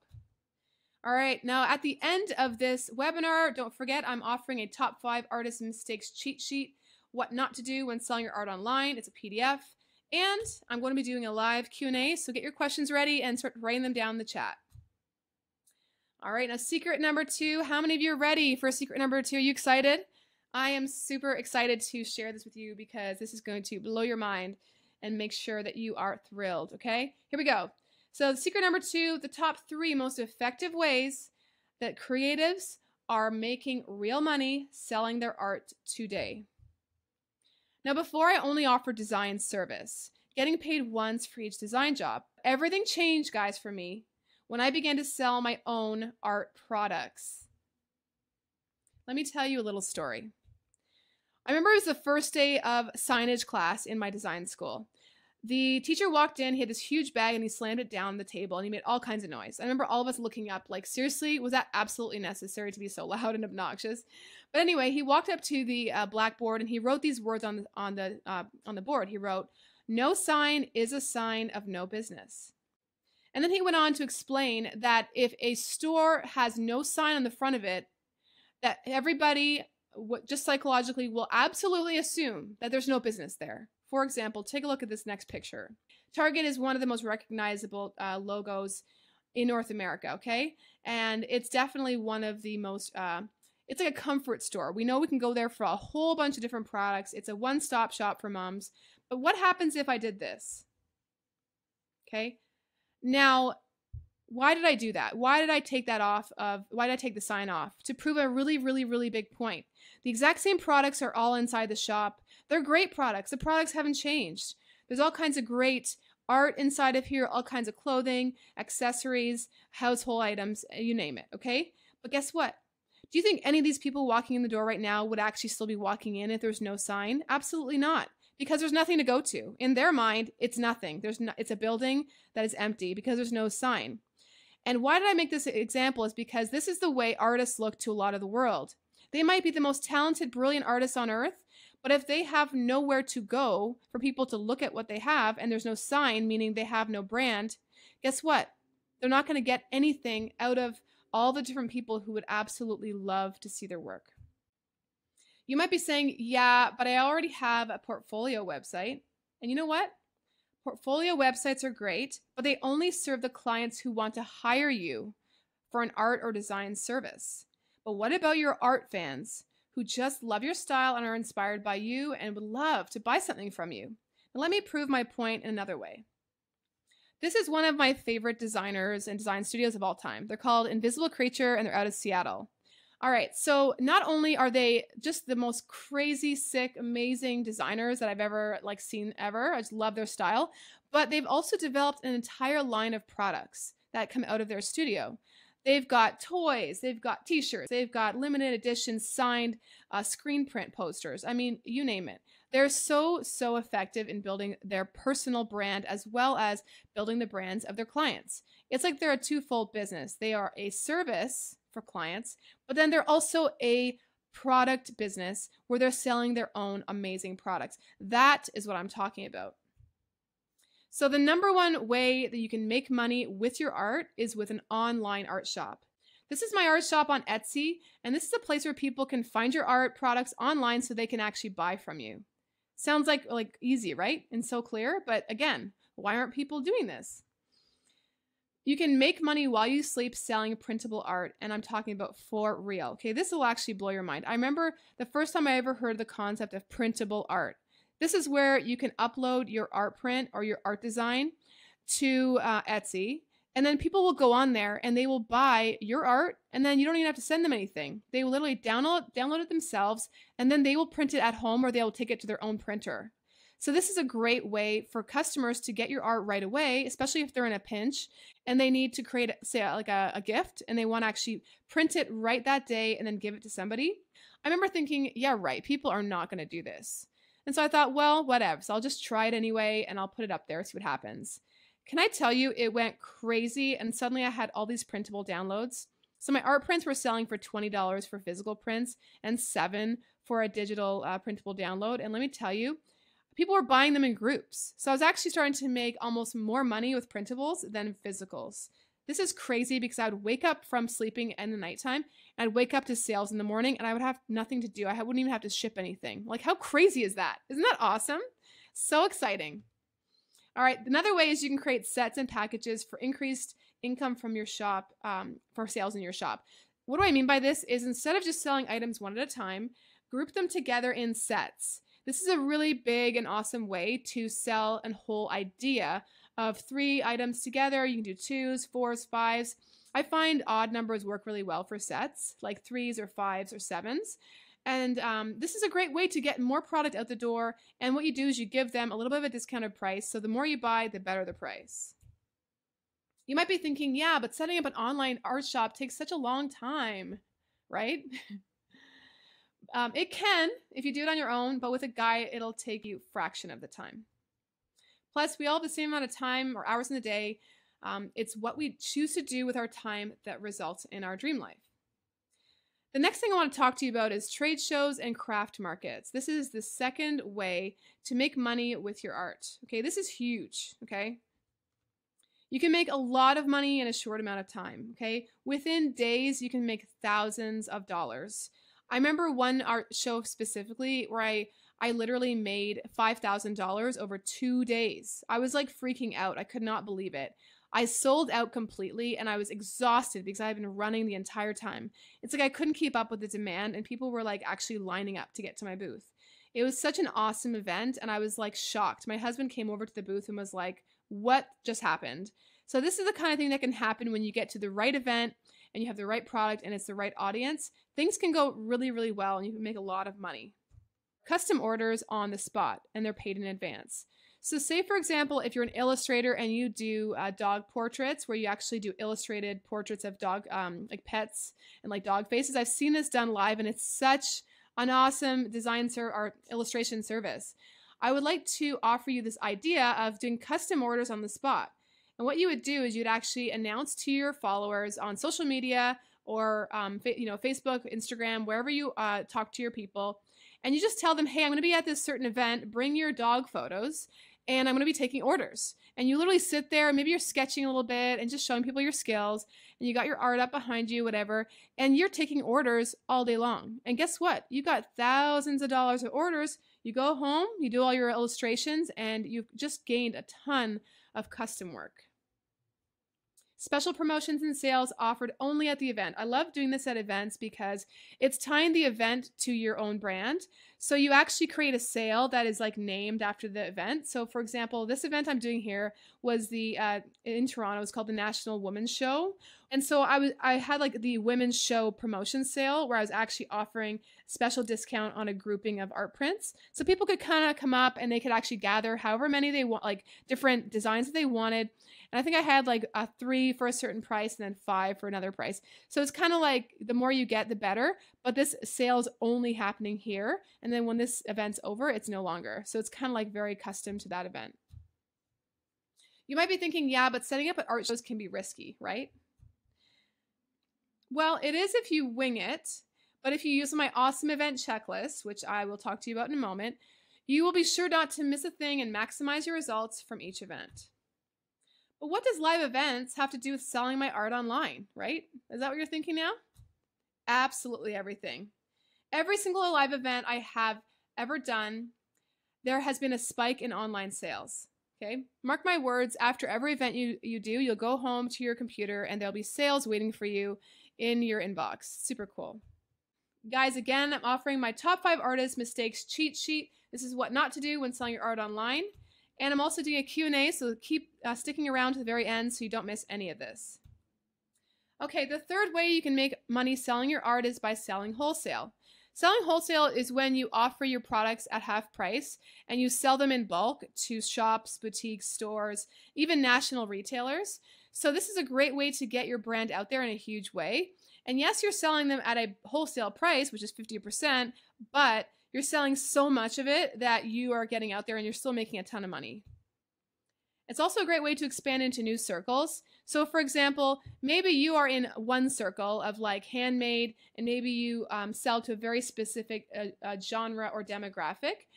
All right, now at the end of this webinar, don't forget I'm offering a top 5 artist mistakes cheat sheet, what not to do when selling your art online. It's a PDF, and I'm going to be doing a live Q&A, so get your questions ready and start writing them down in the chat. All right, now secret number 2. How many of you are ready for secret number 2? Are you excited? I am super excited to share this with you because this is going to blow your mind and make sure that you are thrilled, okay? Here we go. So secret number 2, the top 3 most effective ways that creatives are making real money selling their art today. Now, before I only offered design service, getting paid once for each design job. Everything changed, guys, for me when I began to sell my own art products. Let me tell you a little story. I remember it was the first day of signage class in my design school. The teacher walked in, he had this huge bag and he slammed it down on the table and he made all kinds of noise. I remember all of us looking up like, seriously, was that absolutely necessary to be so loud and obnoxious? But anyway, he walked up to the blackboard and he wrote these words on the board. He wrote, "No sign is a sign of no business." And then he went on to explain that if a store has no sign on the front of it, that everybody just psychologically will absolutely assume that there's no business there. For example, take a look at this next picture. Target is one of the most recognizable logos in North America, okay? And it's definitely one of the most, it's like a comfort store. We know we can go there for a whole bunch of different products. It's a one-stop shop for moms. But what happens if I did this? Okay? Now, why did I do that? Why did I take the sign off? To prove a really, really, really big point. The exact same products are all inside the shop. They're great products. The products haven't changed. There's all kinds of great art inside of here, all kinds of clothing, accessories, household items, you name it, okay? But guess what? Do you think any of these people walking in the door right now would actually still be walking in if there's no sign? Absolutely not. Because there's nothing to go to. In their mind, it's nothing. It's a building that is empty because there's no sign. And why did I make this example is because this is the way artists look to a lot of the world. They might be the most talented, brilliant artists on earth, but if they have nowhere to go for people to look at what they have and there's no sign, meaning they have no brand, guess what? They're not going to get anything out of all the different people who would absolutely love to see their work. You might be saying, yeah, but I already have a portfolio website. And you know what? Portfolio websites are great, but they only serve the clients who want to hire you for an art or design service. But what about your art fans who just love your style and are inspired by you and would love to buy something from you? Now, let me prove my point in another way. This is one of my favorite designers and design studios of all time. They're called Invisible Creature and they're out of Seattle. All right, so not only are they just the most crazy, sick, amazing designers that I've ever seen ever, I just love their style, but they've also developed an entire line of products that come out of their studio. They've got toys, they've got t-shirts, they've got limited edition signed screen print posters. I mean, you name it. They're so effective in building their personal brand as well as building the brands of their clients. It's like they're a twofold business. They are a service for clients, but then they're also a product business where they're selling their own amazing products. That is what I'm talking about. So the number one way that you can make money with your art is with an online art shop. This is my art shop on Etsy, and this is a place where people can find your art products online so they can actually buy from you. Sounds like easy, right? And so clear, but again, why aren't people doing this? You can make money while you sleep selling printable art, and I'm talking about for real. Okay, this will actually blow your mind. I remember the first time I ever heard the concept of printable art. This is where you can upload your art print or your art design to Etsy, and then people will go on there and they will buy your art, and then you don't even have to send them anything. They will literally download it themselves, and then they will print it at home or they will take it to their own printer. So this is a great way for customers to get your art right away, especially if they're in a pinch and they need to create, say, a gift and they want to actually print it right that day and then give it to somebody. I remember thinking, yeah, right, people are not going to do this. And so I thought, well, whatever. So I'll just try it anyway and I'll put it up there, see what happens. Can I tell you, it went crazy and suddenly I had all these printable downloads. So my art prints were selling for $20 for physical prints and $7 for a digital printable download. And let me tell you, people were buying them in groups. So I was actually starting to make almost more money with printables than physicals. This is crazy because I would wake up from sleeping in the nighttime and I'd wake up to sales in the morning and I would have nothing to do. I wouldn't even have to ship anything. Like, how crazy is that? Isn't that awesome? So exciting. All right, another way is you can create sets and packages for increased income from your shop, for sales in your shop. What do I mean by this is instead of just selling items one at a time, group them together in sets. This is a really big and awesome way to sell a whole idea of 3 items together. You can do 2s, 4s, 5s. I find odd numbers work really well for sets, like 3s or 5s or 7s. And this is a great way to get more product out the door. And what you do is you give them a little bit of a discounted price. So the more you buy, the better the price. You might be thinking, yeah, but setting up an online art shop takes such a long time, right? It can if you do it on your own, but with a guide, it'll take you a fraction of the time. Plus, we all have the same amount of time or hours in the day. It's what we choose to do with our time that results in our dream life. The next thing I want to talk to you about is trade shows and craft markets. This is the second way to make money with your art. Okay, this is huge, okay? You can make a lot of money in a short amount of time, okay? Within days, you can make thousands of dollars. I remember one art show specifically where I literally made $5,000 over 2 days. I was like freaking out. I could not believe it. I sold out completely and I was exhausted because I had been running the entire time. It's like I couldn't keep up with the demand and people were like actually lining up to get to my booth. It was such an awesome event and I was like shocked. My husband came over to the booth and was like, what just happened? So this is the kind of thing that can happen when you get to the right event and you have the right product and it's the right audience. Things can go really, really well and you can make a lot of money. Custom orders on the spot and they're paid in advance. So say, for example, if you're an illustrator and you do dog portraits where you actually do illustrated portraits of dog, like pets and like dog faces. I've seen this done live and it's such an awesome design or illustration service. I would like to offer you this idea of doing custom orders on the spot. And what you would do is you'd actually announce to your followers on social media or Facebook, Instagram, wherever you talk to your people, and you just tell them, hey, I'm going to be at this certain event, bring your dog photos, and I'm going to be taking orders. And you literally sit there, maybe you're sketching a little bit and just showing people your skills, and you got your art up behind you, whatever, and you're taking orders all day long. And guess what? You got thousands of dollars of orders. You go home, you do all your illustrations, and you've just gained a ton of custom work. Special promotions and sales offered only at the event. I love doing this at events because it's tying the event to your own brand. So you actually create a sale that is like named after the event. So for example, this event I'm doing here was in Toronto. It's called the National Women's Show. And so I had like the Women's Show promotion sale where I was actually offering special discount on a grouping of art prints. So people could kind of come up and they could actually gather however many they want, like different designs that they wanted. And I think I had like 3 for a certain price and then 5 for another price. So it's kind of like the more you get, the better. But this sale is only happening here. And then when this event's over, it's no longer. So it's kind of like very custom to that event. You might be thinking, yeah, but setting up at art shows can be risky, right? Well, it is if you wing it. But if you use my awesome event checklist, which I will talk to you about in a moment, you will be sure not to miss a thing and maximize your results from each event. But what does live events have to do with selling my art online, right? Is that what you're thinking now? Absolutely everything. Every single live event I have ever done, there has been a spike in online sales. Okay, mark my words, after every event you do, you'll go home to your computer and there'll be sales waiting for you in your inbox. Super cool. Guys, again, I'm offering my top 5 artist mistakes cheat sheet. This is what not to do when selling your art online. And I'm also doing a Q&A, so keep sticking around to the very end so you don't miss any of this. Okay, the third way you can make money selling your art is by selling wholesale. Selling wholesale is when you offer your products at half price and you sell them in bulk to shops, boutiques, stores, even national retailers. So this is a great way to get your brand out there in a huge way. And yes, you're selling them at a wholesale price, which is 50%, but you're selling so much of it that you are getting out there and you're still making a ton of money. It's also a great way to expand into new circles. So for example, maybe you are in one circle of like handmade and maybe you sell to a very specific genre or demographic.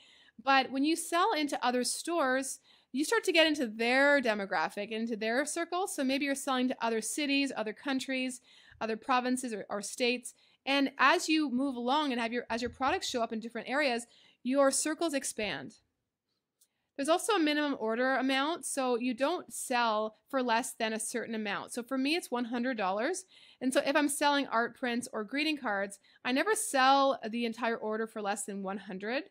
But when you sell into other stores, you start to get into their demographic, into their circle. So maybe you're selling to other cities, other countries, other provinces or states. And as you move along and as your products show up in different areas, your circles expand. There's also a minimum order amount, so you don't sell for less than a certain amount. So for me, it's $100. And so if I'm selling art prints or greeting cards, I never sell the entire order for less than $100.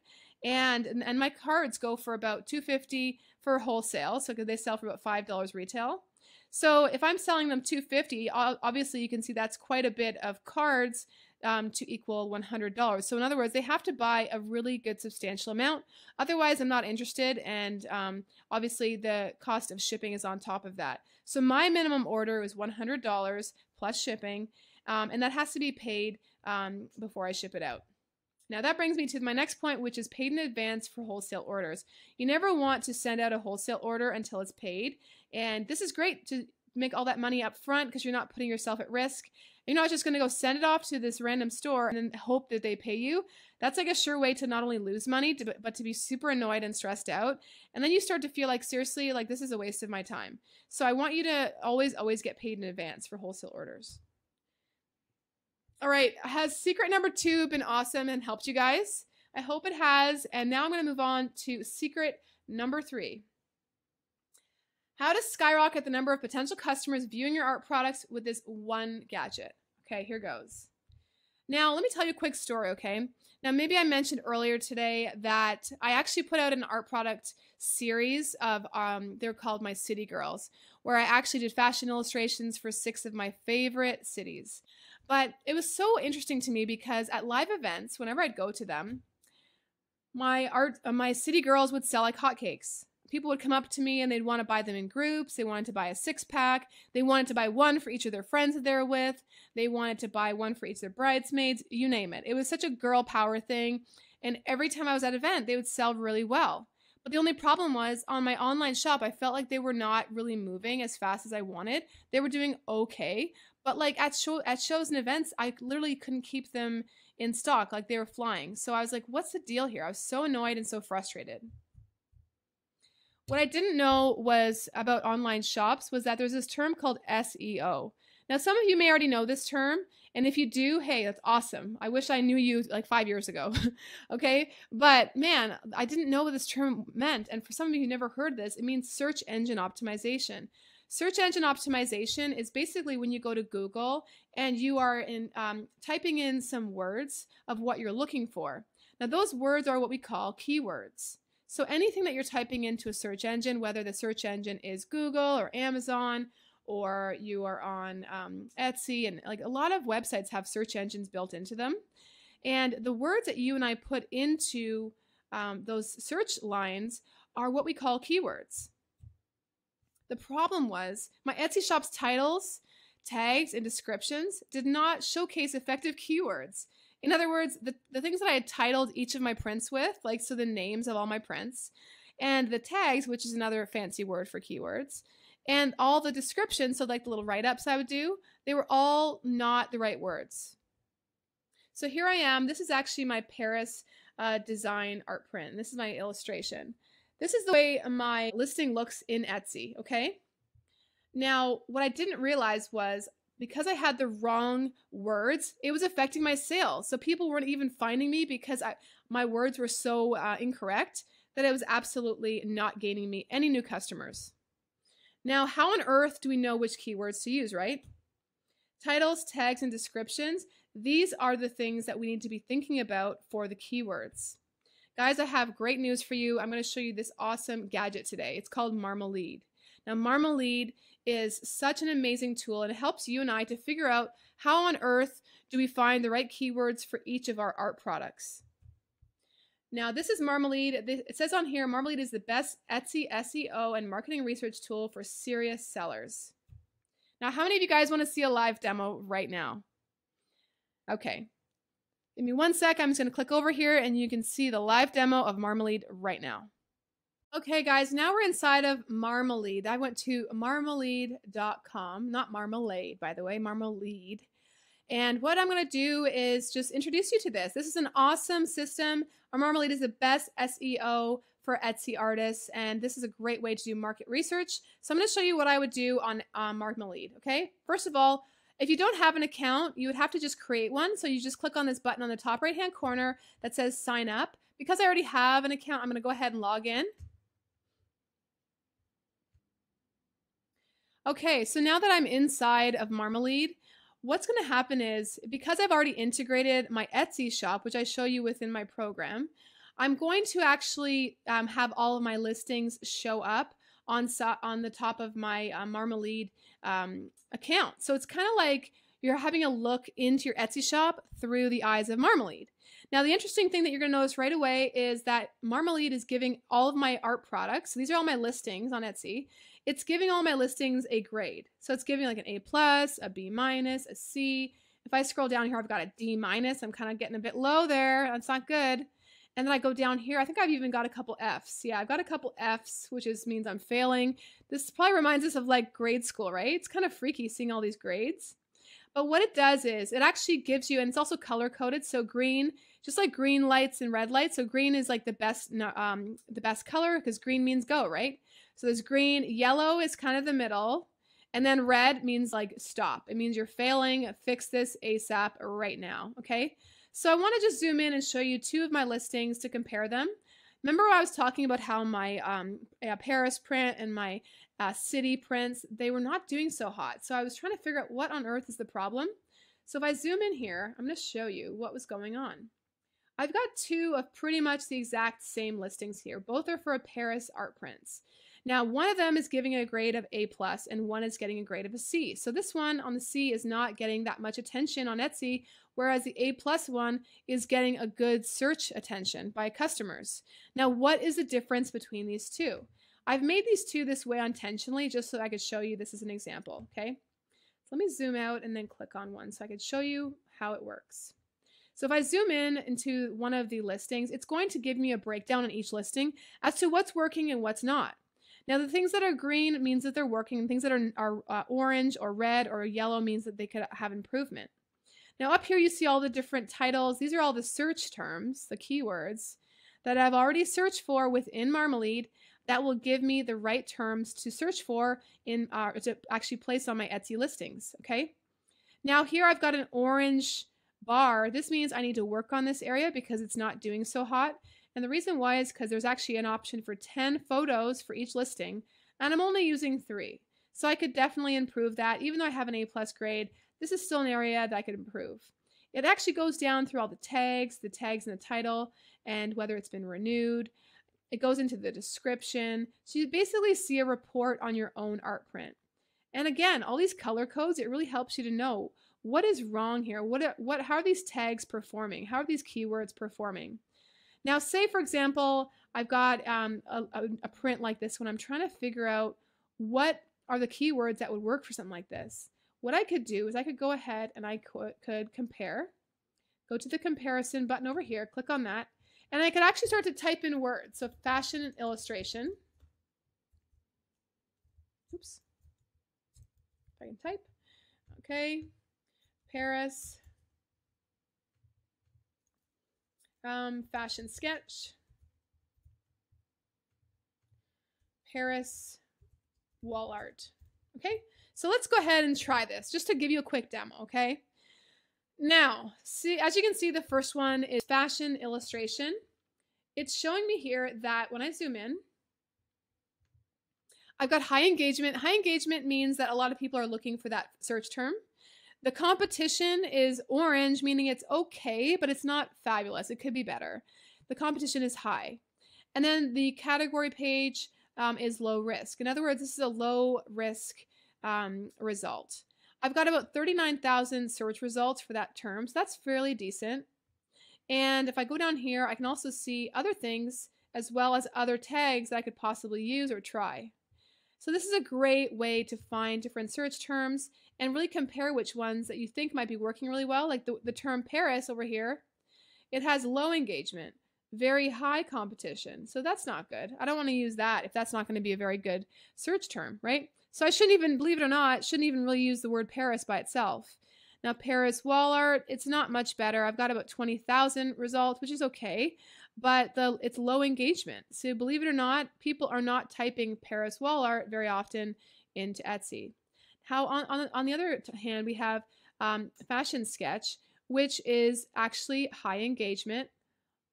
And my cards go for about $250 for wholesale, so they sell for about $5 retail. So if I'm selling them $250, obviously you can see that's quite a bit of cards to equal $100. So in other words, they have to buy a really good substantial amount. Otherwise, I'm not interested, and obviously the cost of shipping is on top of that. So my minimum order is $100 plus shipping, and that has to be paid before I ship it out. Now that brings me to my next point, which is paid in advance for wholesale orders. You never want to send out a wholesale order until it's paid. And this is great to make all that money up front because you're not putting yourself at risk. You're not just going to go send it off to this random store and then hope that they pay you. That's like a sure way to not only lose money, but to be super annoyed and stressed out. And then you start to feel like, seriously, like this is a waste of my time. So I want you to always get paid in advance for wholesale orders. All right, has secret number 2 been awesome and helped you guys? I hope it has. And now I'm going to move on to secret number 3. How to skyrocket the number of potential customers viewing your art products with this one gadget. Okay, here goes. Now, let me tell you a quick story, okay? Now, maybe I mentioned earlier today that I actually put out an art product series of, they're called my City Girls, where I actually did fashion illustrations for 6 of my favorite cities. But it was so interesting to me because at live events, whenever I'd go to them, my City Girls would sell like hotcakes. People would come up to me and they'd want to buy them in groups. They wanted to buy a 6-pack. They wanted to buy one for each of their friends that they're with. They wanted to buy one for each of their bridesmaids, you name it. It was such a girl power thing. And every time I was at an event, they would sell really well. But the only problem was on my online shop, I felt like they were not really moving as fast as I wanted. They were doing okay, but like at shows and events, I literally couldn't keep them in stock, like they were flying. So I was like, what's the deal here? I was so annoyed and so frustrated. What I didn't know was about online shops was that there's this term called SEO. Now, some of you may already know this term, and if you do, hey, that's awesome. I wish I knew you like 5 years ago. Okay, but man, I didn't know what this term meant, and for some of you who never heard this, it means search engine optimization. Search engine optimization is basically when you go to Google and you are typing in some words of what you're looking for. Now, those words are what we call keywords. So anything that you're typing into a search engine, whether the search engine is Google or Amazon, or you are on Etsy, and like a lot of websites have search engines built into them. And the words that you and I put into those search lines are what we call keywords. The problem was my Etsy shop's titles, tags, and descriptions did not showcase effective keywords. In other words, the things that I had titled each of my prints with, like so the names of all my prints, and the tags, which is another fancy word for keywords, and all the descriptions, so like the little write-ups I would do, they were all not the right words. So here I am. This is actually my Paris design art print. This is my illustration. This is the way my listing looks in Etsy, okay? Now, what I didn't realize was because I had the wrong words, it was affecting my sales. So people weren't even finding me because my words were so incorrect that it was absolutely not gaining me any new customers. Now, how on earth do we know which keywords to use, right? Titles, tags, and descriptions, these are the things that we need to be thinking about for the keywords. Guys, I have great news for you. I'm going to show you this awesome gadget today. It's called Marmalade. Now, Marmalade is such an amazing tool, and it helps you and I to figure out how on earth do we find the right keywords for each of our art products. Now, this is Marmalade. It says on here, Marmalade is the best Etsy SEO and marketing research tool for serious sellers. Now, how many of you guys want to see a live demo right now? Okay. Give me 1 sec. I'm just going to click over here, and you can see the live demo of Marmalade right now. Okay, guys, now we're inside of Marmalade. I went to marmalade.com, not marmalade, by the way, Marmalade. And what I'm going to do is just introduce you to this. This is an awesome system. Our Marmalade is the best SEO for Etsy artists, and this is a great way to do market research. So I'm going to show you what I would do on Marmalade, okay? First of all, if you don't have an account, you would have to just create one. So you just click on this button on the top right-hand corner that says sign up. Because I already have an account, I'm going to go ahead and log in. Okay, so now that I'm inside of Marmalade, what's going to happen is because I've already integrated my Etsy shop, which I show you within my program, I'm going to actually have all of my listings show up on the top of my Marmalade account. So it's kind of like you're having a look into your Etsy shop through the eyes of Marmalade. Now, the interesting thing that you're going to notice right away is that Marmalade is giving all of my art products, so these are all my listings on Etsy, it's giving all my listings a grade. So it's giving like an A+, a B-, a C. If I scroll down here, I've got a D-. I'm kind of getting a bit low there. That's not good. And then I go down here. I think I've even got a couple Fs. Yeah, I've got a couple Fs, which means I'm failing. This probably reminds us of like grade school, right? It's kind of freaky seeing all these grades. But what it does is it actually gives you, and it's also color coded. So green, just like green lights and red lights. So green is like the best color because green means go, right? So there's green, yellow is kind of the middle, and then red means like stop. It means you're failing. Fix this ASAP right now. Okay. So I want to just zoom in and show you two of my listings to compare them. Remember I was talking about how my Paris print and my city prints, they were not doing so hot. So I was trying to figure out what on earth is the problem. So if I zoom in here, I'm going to show you what was going on. I've got two of pretty much the exact same listings here. Both are for Paris art prints. Now, one of them is giving a grade of A+, and one is getting a grade of a C. So this one on the C is not getting that much attention on Etsy, whereas the A+ one is getting a good search attention by customers. Now, what is the difference between these two? I've made these two this way intentionally just so I could show you this as an example, okay? So let me zoom out and then click on one so I could show you how it works. So if I zoom in into one of the listings, it's going to give me a breakdown on each listing as to what's working and what's not. Now, the things that are green means that they're working, and things that are orange or red or yellow means that they could have improvement. Now, up here you see all the different titles. These are all the search terms, the keywords, that I've already searched for within Marmalade that will give me the right terms to search for to actually place on my Etsy listings, okay? Now, here I've got an orange bar. This means I need to work on this area because it's not doing so hot. And the reason why is because there's actually an option for 10 photos for each listing, and I'm only using 3. So I could definitely improve that. Even though I have an A+ grade, this is still an area that I could improve. It actually goes down through all the tags in the title, and whether it's been renewed. It goes into the description. So you basically see a report on your own art print. And again, all these color codes, it really helps you to know what is wrong here. How are these tags performing? How are these keywords performing? Now, say, for example, I've got a print like this when I'm trying to figure out what are the keywords that would work for something like this. What I could do is I could go ahead and I could compare. Go to the comparison button over here, click on that, and I could actually start to type in words. So fashion and illustration. Oops. If I can type. Okay. Paris. Fashion sketch. Paris wall art. Okay, so let's go ahead and try this just to give you a quick demo, okay? Now, see, as you can see, the first one is fashion illustration. It's showing me here that when I zoom in, I've got high engagement. High engagement means that a lot of people are looking for that search term. The competition is orange, meaning it's okay, but it's not fabulous. It could be better. The competition is high. And then the category page is low risk. In other words, this is a low risk result. I've got about 39,000 search results for that term, so that's fairly decent. And if I go down here, I can also see other things as well as other tags that I could possibly use or try. So this is a great way to find different search terms and really compare which ones that you think might be working really well. Like the term Paris over here, it has low engagement, very high competition. So that's not good. I don't want to use that if that's not going to be a very good search term, right? So I shouldn't even, believe it or not, shouldn't even really use the word Paris by itself. Now, Paris wall art, it's not much better. I've got about 20,000 results, which is okay, but it's low engagement. So believe it or not, people are not typing Paris wall art very often into Etsy. How on the other hand, we have fashion sketch, which is actually high engagement,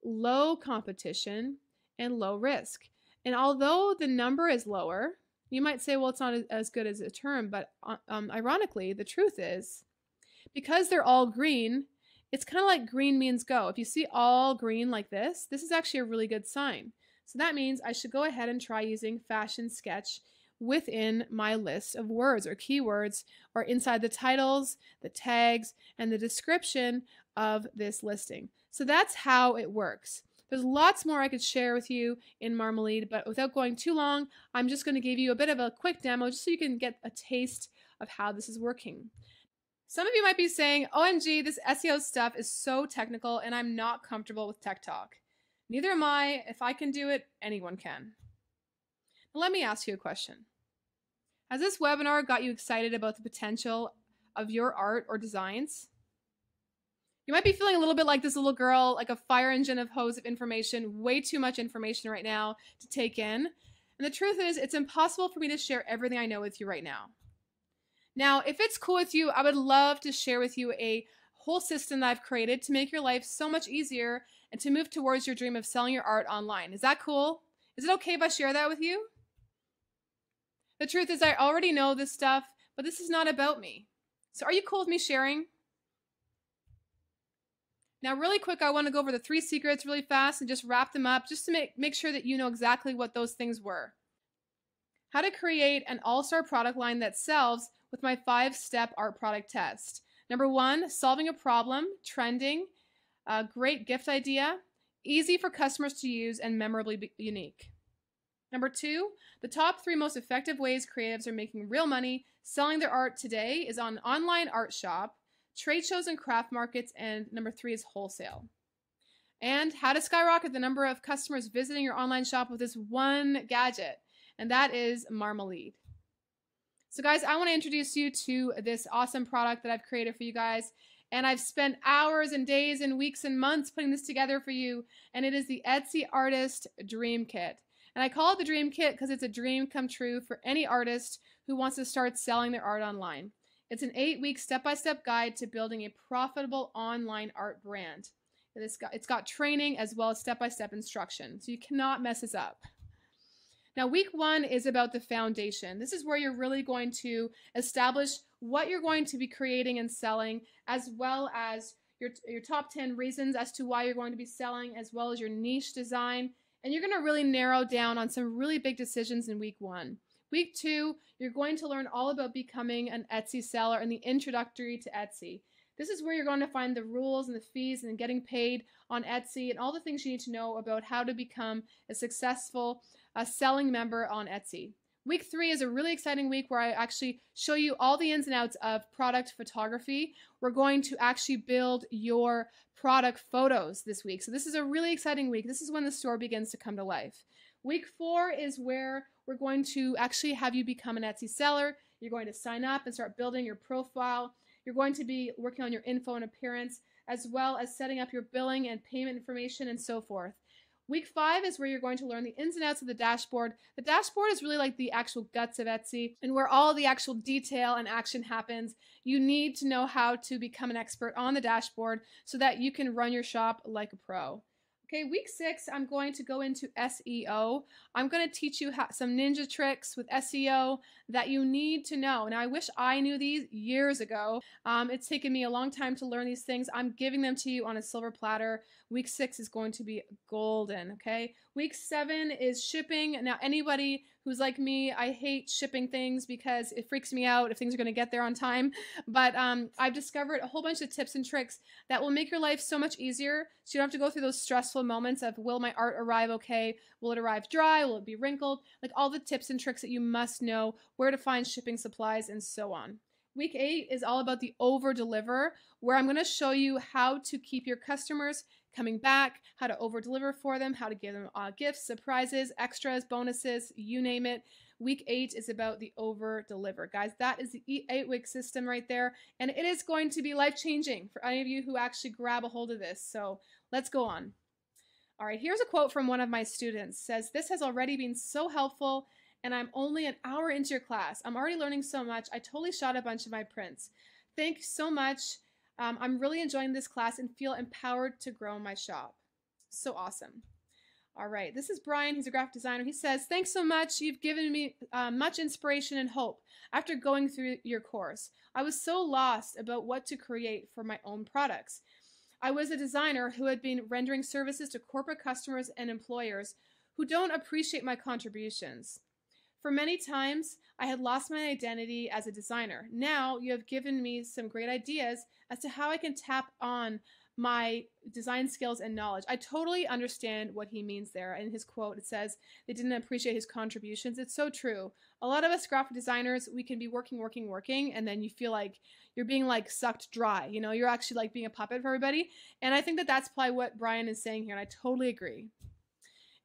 low competition, and low risk. And although the number is lower, you might say, well, it's not as good as a term, but ironically, the truth is, because they're all green, it's kind of like green means go. If you see all green like this is actually a really good sign. So that means I should go ahead and try using fashion sketch within my list of words or keywords or inside the titles, the tags, and the description of this listing. So that's how it works. There's lots more I could share with you in Marmalade, but without going too long, I'm just going to give you a bit of a quick demo just so you can get a taste of how this is working. Some of you might be saying, OMG, this SEO stuff is so technical and I'm not comfortable with tech talk. Neither am I. If I can do it, anyone can. Now, let me ask you a question. Has this webinar got you excited about the potential of your art or designs? You might be feeling a little bit like this little girl, like a fire engine of hose of information, way too much information right now to take in. And the truth is, it's impossible for me to share everything I know with you right now. Now, if it's cool with you, I would love to share with you a whole system that I've created to make your life so much easier and to move towards your dream of selling your art online. Is that cool? Is it okay if I share that with you? The truth is, I already know this stuff, but this is not about me. So are you cool with me sharing? Now, really quick, I want to go over the 3 secrets really fast and just wrap them up just to make sure that you know exactly what those things were. How to create an all-star product line that sells with my 5-step art product test. Number 1, solving a problem, trending, a great gift idea, easy for customers to use, and memorably unique. Number 2, the top 3 most effective ways creatives are making real money selling their art today is on an online art shop, trade shows and craft markets, and number 3 is wholesale. And how to skyrocket the number of customers visiting your online shop with this one gadget, and that is Marmalade. So guys, I want to introduce you to this awesome product that I've created for you guys. And I've spent hours and days and weeks and months putting this together for you. And it is the Etsy Artist Dream Kit. And I call it the Dream Kit because it's a dream come true for any artist who wants to start selling their art online. It's an 8-week step-by-step guide to building a profitable online art brand. It's got training as well as step-by-step instruction. So you cannot mess this up. Now, week 1 is about the foundation. This is where you're really going to establish what you're going to be creating and selling, as well as your top 10 reasons as to why you're going to be selling, as well as your niche design. And you're going to really narrow down on some really big decisions in week 1. Week 2, you're going to learn all about becoming an Etsy seller and the introductory to Etsy. This is where you're going to find the rules and the fees and getting paid on Etsy and all the things you need to know about how to become a successful selling member on Etsy. Week 3 is a really exciting week where I actually show you all the ins and outs of product photography. We're going to actually build your product photos this week. So this is a really exciting week. This is when the store begins to come to life. Week 4 is where we're going to actually have you become an Etsy seller. You're going to sign up and start building your profile. You're going to be working on your info and appearance, as well as setting up your billing and payment information and so forth. Week 5 is where you're going to learn the ins and outs of the dashboard. The dashboard is really like the actual guts of Etsy and where all the actual detail and action happens. You need to know how to become an expert on the dashboard so that you can run your shop like a pro. Okay, week 6, I'm going to go into SEO. I'm going to teach you some ninja tricks with SEO that you need to know. Now, I wish I knew these years ago. It's taken me a long time to learn these things. I'm giving them to you on a silver platter. Week 6 is going to be golden, okay? Week 7 is shipping. Now, anybody who's like me, I hate shipping things because it freaks me out if things are going to get there on time. But I've discovered a whole bunch of tips and tricks that will make your life so much easier so you don't have to go through those stressful moments of, will my art arrive okay? Will it arrive dry? Will it be wrinkled? Like all the tips and tricks that you must know, where to find shipping supplies, and so on. Week 8 is all about the over-deliver, where I'm going to show you how to keep your customers coming back, how to over-deliver for them, how to give them gifts, surprises, extras, bonuses, you name it. Week 8 is about the over-deliver. Guys, that is the 8-week system right there, and it is going to be life-changing for any of you who actually grab a hold of this. So let's go on. All right, here's a quote from one of my students. It says, "This has already been so helpful, and I'm only an hour into your class. I'm already learning so much. I totally shot a bunch of my prints. Thanks so much. I'm really enjoying this class and feel empowered to grow my shop." So awesome. All right, this is Brian. He's a graphic designer. He says, "Thanks so much. You've given me much inspiration and hope after going through your course. I was so lost about what to create for my own products. I was a designer who had been rendering services to corporate customers and employers who don't appreciate my contributions. For many times, I had lost my identity as a designer. Now you have given me some great ideas as to how I can tap on my design skills and knowledge." I totally understand what he means there. In his quote, it says they didn't appreciate his contributions. It's so true. A lot of us graphic designers, we can be working, and then you feel like you're being like sucked dry. You know, you're actually like being a puppet for everybody. And I think that that's probably what Brian is saying here, and I totally agree.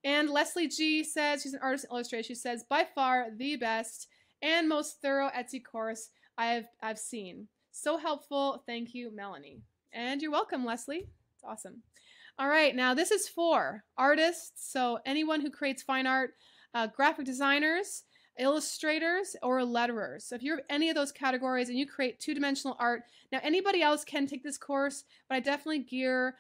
And Leslie G says, she's an artist and illustrator. She says, "By far the best and most thorough Etsy course I've seen. So helpful. Thank you, Melanie." And you're welcome, Leslie. It's awesome. All right, now this is for artists. So anyone who creates fine art, graphic designers, illustrators, or letterers. So if you're any of those categories and you create two-dimensional art, now anybody else can take this course, but I definitely gear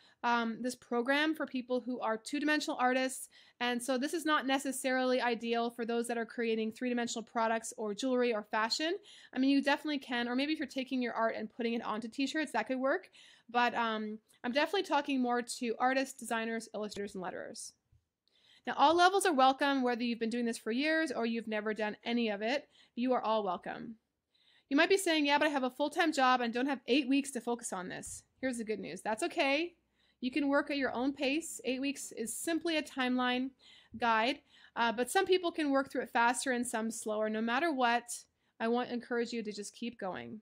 this program for people who are two-dimensional artists. And so this is not necessarily ideal for those that are creating three-dimensional products or jewelry or fashion. I mean, you definitely can, or maybe if you're taking your art and putting it onto t-shirts, that could work. But I'm definitely talking more to artists, designers, illustrators, and letterers. Now, all levels are welcome, whether you've been doing this for years or you've never done any of it. You are all welcome. You might be saying, "Yeah, but I have a full-time job and don't have 8 weeks to focus on this." Here's the good news. That's okay. You can work at your own pace. 8 weeks is simply a timeline guide, but some people can work through it faster and some slower. No matter what, I want to encourage you to just keep going.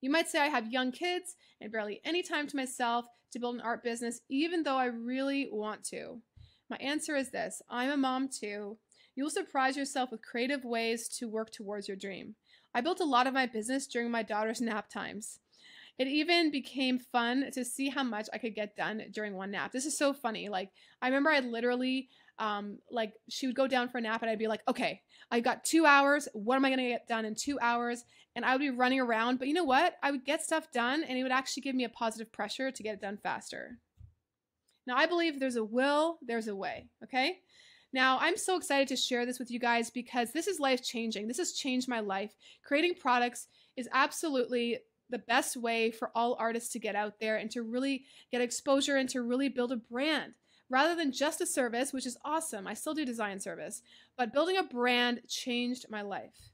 You might say I have young kids and barely any time to myself to build an art business, even though I really want to. My answer is this: I'm a mom too. You will surprise yourself with creative ways to work towards your dream. I built a lot of my business during my daughter's nap times. It even became fun to see how much I could get done during one nap. This is so funny. Like, I remember I literally, like, she would go down for a nap and I'd be like, okay, I got 2 hours. What am I going to get done in 2 hours? And I would be running around. But you know what? I would get stuff done and it would actually give me a positive pressure to get it done faster. Now, I believe there's a will, there's a way. Okay. Now, I'm so excited to share this with you guys because this is life changing. This has changed my life. Creating products is absolutely the best way for all artists to get out there and to really get exposure and to really build a brand rather than just a service, which is awesome. I still do design service, but building a brand changed my life.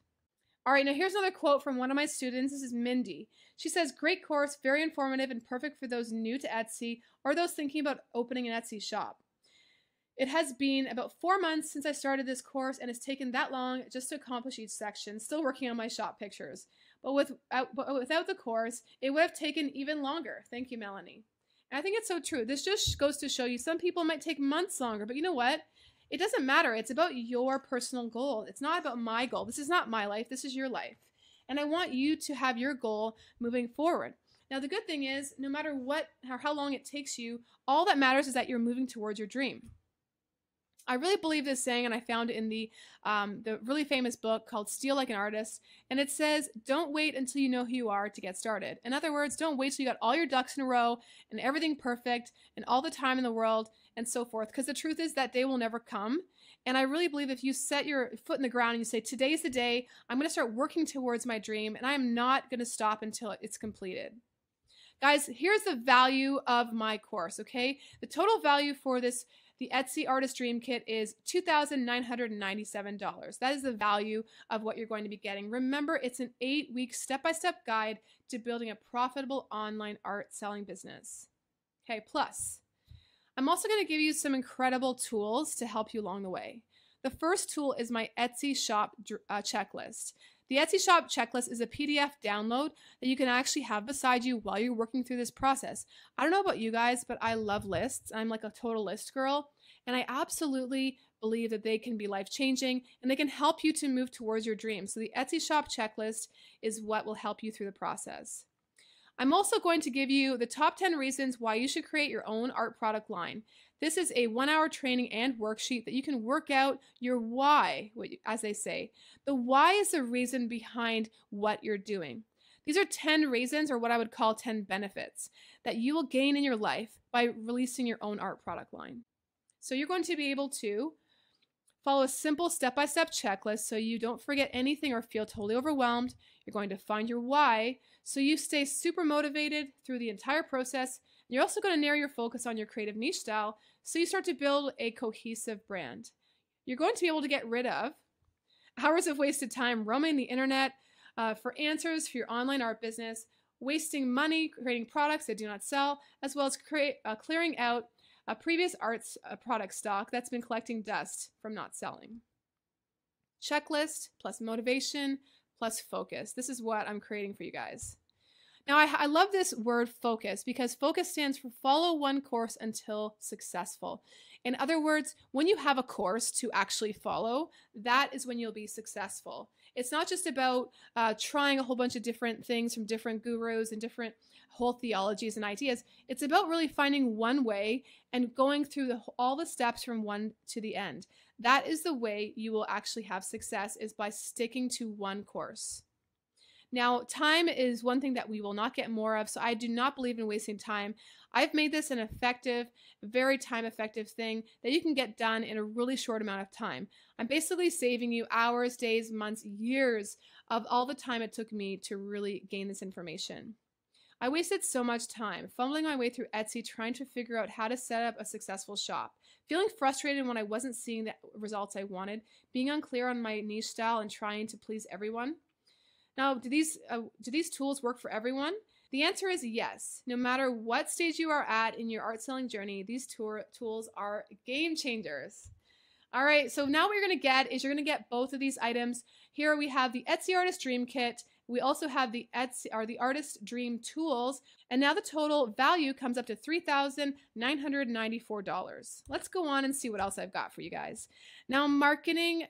All right, now here's another quote from one of my students. This is Mindy. She says, "Great course, very informative and perfect for those new to Etsy or those thinking about opening an Etsy shop. It has been about 4 months since I started this course and it's taken that long just to accomplish each section. Still working on my shop pictures. But without the course, it would have taken even longer." Thank you, Melanie. And I think it's so true. This just goes to show you some people might take months longer, but you know what? It doesn't matter. It's about your personal goal. It's not about my goal. This is not my life. This is your life. And I want you to have your goal moving forward. Now, the good thing is, no matter what or how long it takes you, all that matters is that you're moving towards your dream. I really believe this saying, and I found it in the really famous book called Steal Like an Artist, and it says, don't wait until you know who you are to get started. In other words, don't wait till you got all your ducks in a row and everything perfect and all the time in the world and so forth, because the truth is that day will never come. And I really believe if you set your foot in the ground and you say, today's the day, I'm going to start working towards my dream, and I'm not going to stop until it's completed. Guys, here's the value of my course, okay? The total value for this, the Etsy Artist Dream Kit, is $2,997. That is the value of what you're going to be getting. Remember, it's an 8-week step-by-step guide to building a profitable online art selling business. Okay, plus, I'm also going to give you some incredible tools to help you along the way. The first tool is my Etsy shop checklist. The Etsy shop checklist is a PDF download that you can actually have beside you while you're working through this process. I don't know about you guys, but I love lists. I'm like a total list girl, and I absolutely believe that they can be life-changing and they can help you to move towards your dreams. So the Etsy shop checklist is what will help you through the process. I'm also going to give you the top 10 reasons why you should create your own art product line. This is a 1-hour training and worksheet that you can work out your why, as they say. The why is the reason behind what you're doing. These are 10 reasons, or what I would call 10 benefits, that you will gain in your life by releasing your own art product line. So you're going to be able to follow a simple step-by-step checklist so you don't forget anything or feel totally overwhelmed. You're going to find your why so you stay super motivated through the entire process. And you're also going to narrow your focus on your creative niche style so you start to build a cohesive brand. You're going to be able to get rid of hours of wasted time roaming the internet for answers for your online art business, wasting money creating products that do not sell, as well as clearing out a previous arts product stock that's been collecting dust from not selling. Checklist plus motivation plus focus. This is what I'm creating for you guys. Now, I love this word focus because focus stands for follow one course until successful. In other words, when you have a course to actually follow, that is when you'll be successful. It's not just about trying a whole bunch of different things from different gurus and different whole theologies and ideas. It's about really finding one way and going through all the steps from one to the end. That is the way you will actually have success, is by sticking to one course. Now, time is one thing that we will not get more of, so I do not believe in wasting time. I've made this an effective, very time-effective thing that you can get done in a really short amount of time. I'm basically saving you hours, days, months, years of all the time it took me to really gain this information. I wasted so much time fumbling my way through Etsy trying to figure out how to set up a successful shop, feeling frustrated when I wasn't seeing the results I wanted, being unclear on my niche style and trying to please everyone. Now, do these tools work for everyone? The answer is yes. No matter what stage you are at in your art selling journey, these tools are game changers. All right, so now what you're going to get is you're going to get both of these items. Here we have the Etsy Artist Dream Kit We also have the Etsy or the Artist Dream Tools, and now the total value comes up to $3,994. Let's go on and see what else I've got for you guys. Now, marketing.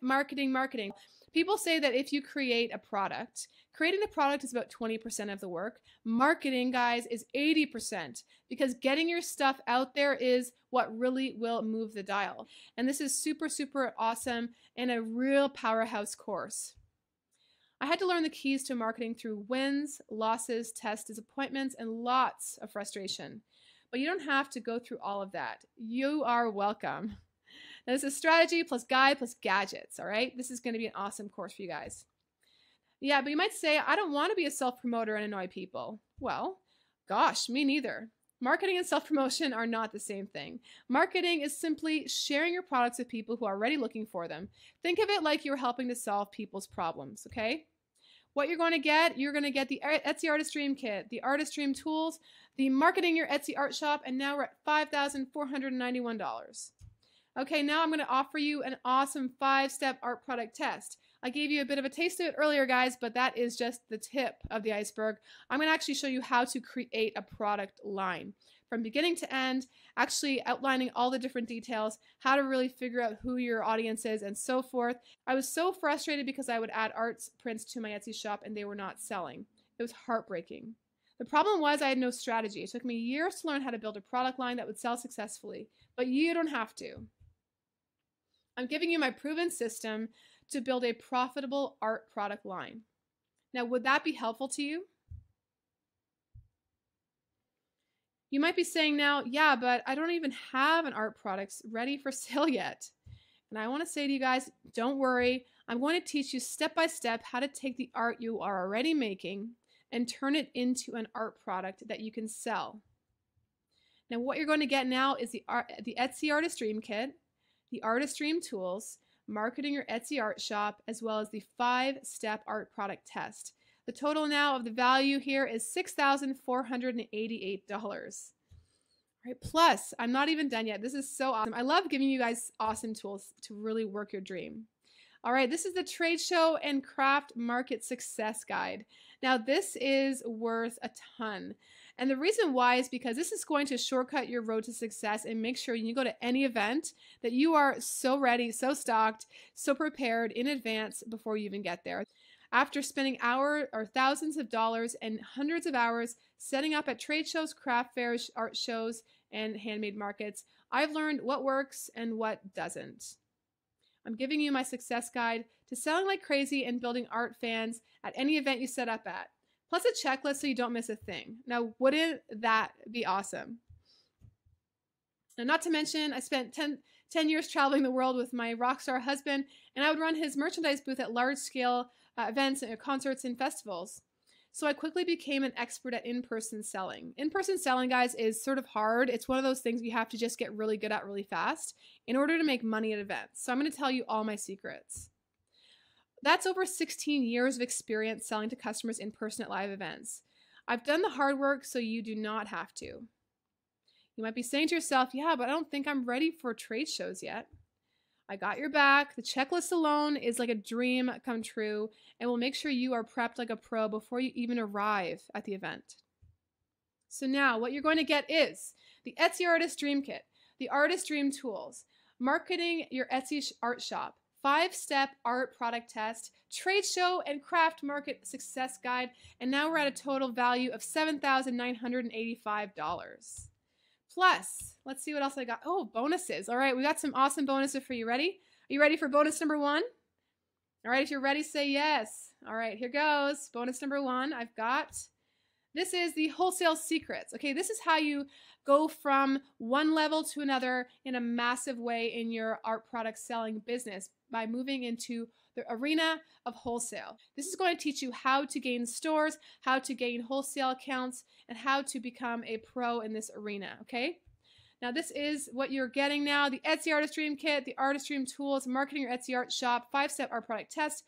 People say that if you create a product, creating the product is about 20% of the work. Marketing, guys, is 80%, because getting your stuff out there is what really will move the dial. And this is super, super awesome and a real powerhouse course. I had to learn the keys to marketing through wins, losses, tests, disappointments, and lots of frustration. But you don't have to go through all of that. You are welcome. Now, this is strategy plus guide plus gadgets, all right? This is going to be an awesome course for you guys. Yeah, but you might say, I don't want to be a self-promoter and annoy people. Well, gosh, me neither. Marketing and self-promotion are not the same thing. Marketing is simply sharing your products with people who are already looking for them. Think of it like you're helping to solve people's problems, okay? What you're going to get the Etsy Artist Dream Kit, the Artist Dream Tools, the Marketing Your Etsy Art Shop, and now we're at $5,491. Okay, now I'm going to offer you an awesome 5-step art product test. I gave you a bit of a taste of it earlier, guys, but that is just the tip of the iceberg. I'm going to actually show you how to create a product line from beginning to end, actually outlining all the different details, how to really figure out who your audience is, and so forth. I was so frustrated because I would add art prints to my Etsy shop and they were not selling. It was heartbreaking. The problem was I had no strategy. It took me years to learn how to build a product line that would sell successfully, but you don't have to. I'm giving you my proven system to build a profitable art product line. Now, would that be helpful to you? You might be saying now, yeah, but I don't even have an art product ready for sale yet. And I want to say to you guys, don't worry. I'm going to teach you step by step how to take the art you are already making and turn it into an art product that you can sell. Now, what you're going to get now is the Etsy Artist Dream Kit, the Artist Dream Tools, Marketing Your Etsy Art Shop, as well as the 5-step art product test. The total now of the value here is $6,488. All right, plus, I'm not even done yet. This is so awesome. I love giving you guys awesome tools to really work your dream. All right, this is the Trade Show and Craft Market Success Guide. Now, this is worth a ton. And the reason why is because this is going to shortcut your road to success and make sure when you go to any event that you are so ready, so stocked, so prepared in advance before you even get there. After spending hours or thousands of dollars and hundreds of hours setting up at trade shows, craft fairs, art shows, and handmade markets, I've learned what works and what doesn't. I'm giving you my success guide to selling like crazy and building art fans at any event you set up at, plus a checklist so you don't miss a thing. Now, wouldn't that be awesome? Now, not to mention, I spent 10 years traveling the world with my rock star husband, and I would run his merchandise booth at large-scale events, concerts, and festivals. So I quickly became an expert at in-person selling. In-person selling, guys, is sort of hard. It's one of those things you have to just get really good at really fast in order to make money at events. So I'm going to tell you all my secrets. That's over 16 years of experience selling to customers in person at live events. I've done the hard work so you do not have to. You might be saying to yourself, yeah, but I don't think I'm ready for trade shows yet. I got your back. The checklist alone is like a dream come true and will make sure you are prepped like a pro before you even arrive at the event. So now what you're going to get is the Etsy Artist Dream Kit, the Artist Dream Tools, Marketing Your Etsy Art Shop, 5-step art product test, trade show and craft market success guide, and now we're at a total value of $7,985. Plus, let's see what else I got. Oh, bonuses. All right, we got some awesome bonuses for you. Ready? Are you ready for bonus number 1? All right, if you're ready, say yes. All right, here goes. Bonus number 1 I've got. This is the wholesale secrets. Okay, this is how you go from one level to another in a massive way in your art product selling business by moving into the arena of wholesale. This is going to teach you how to gain stores, how to gain wholesale accounts, and how to become a pro in this arena, okay? Now this is what you're getting now, the Etsy Artist Dream Kit, the Artist Dream Tools, Marketing Your Etsy Art Shop, 5-step art product test,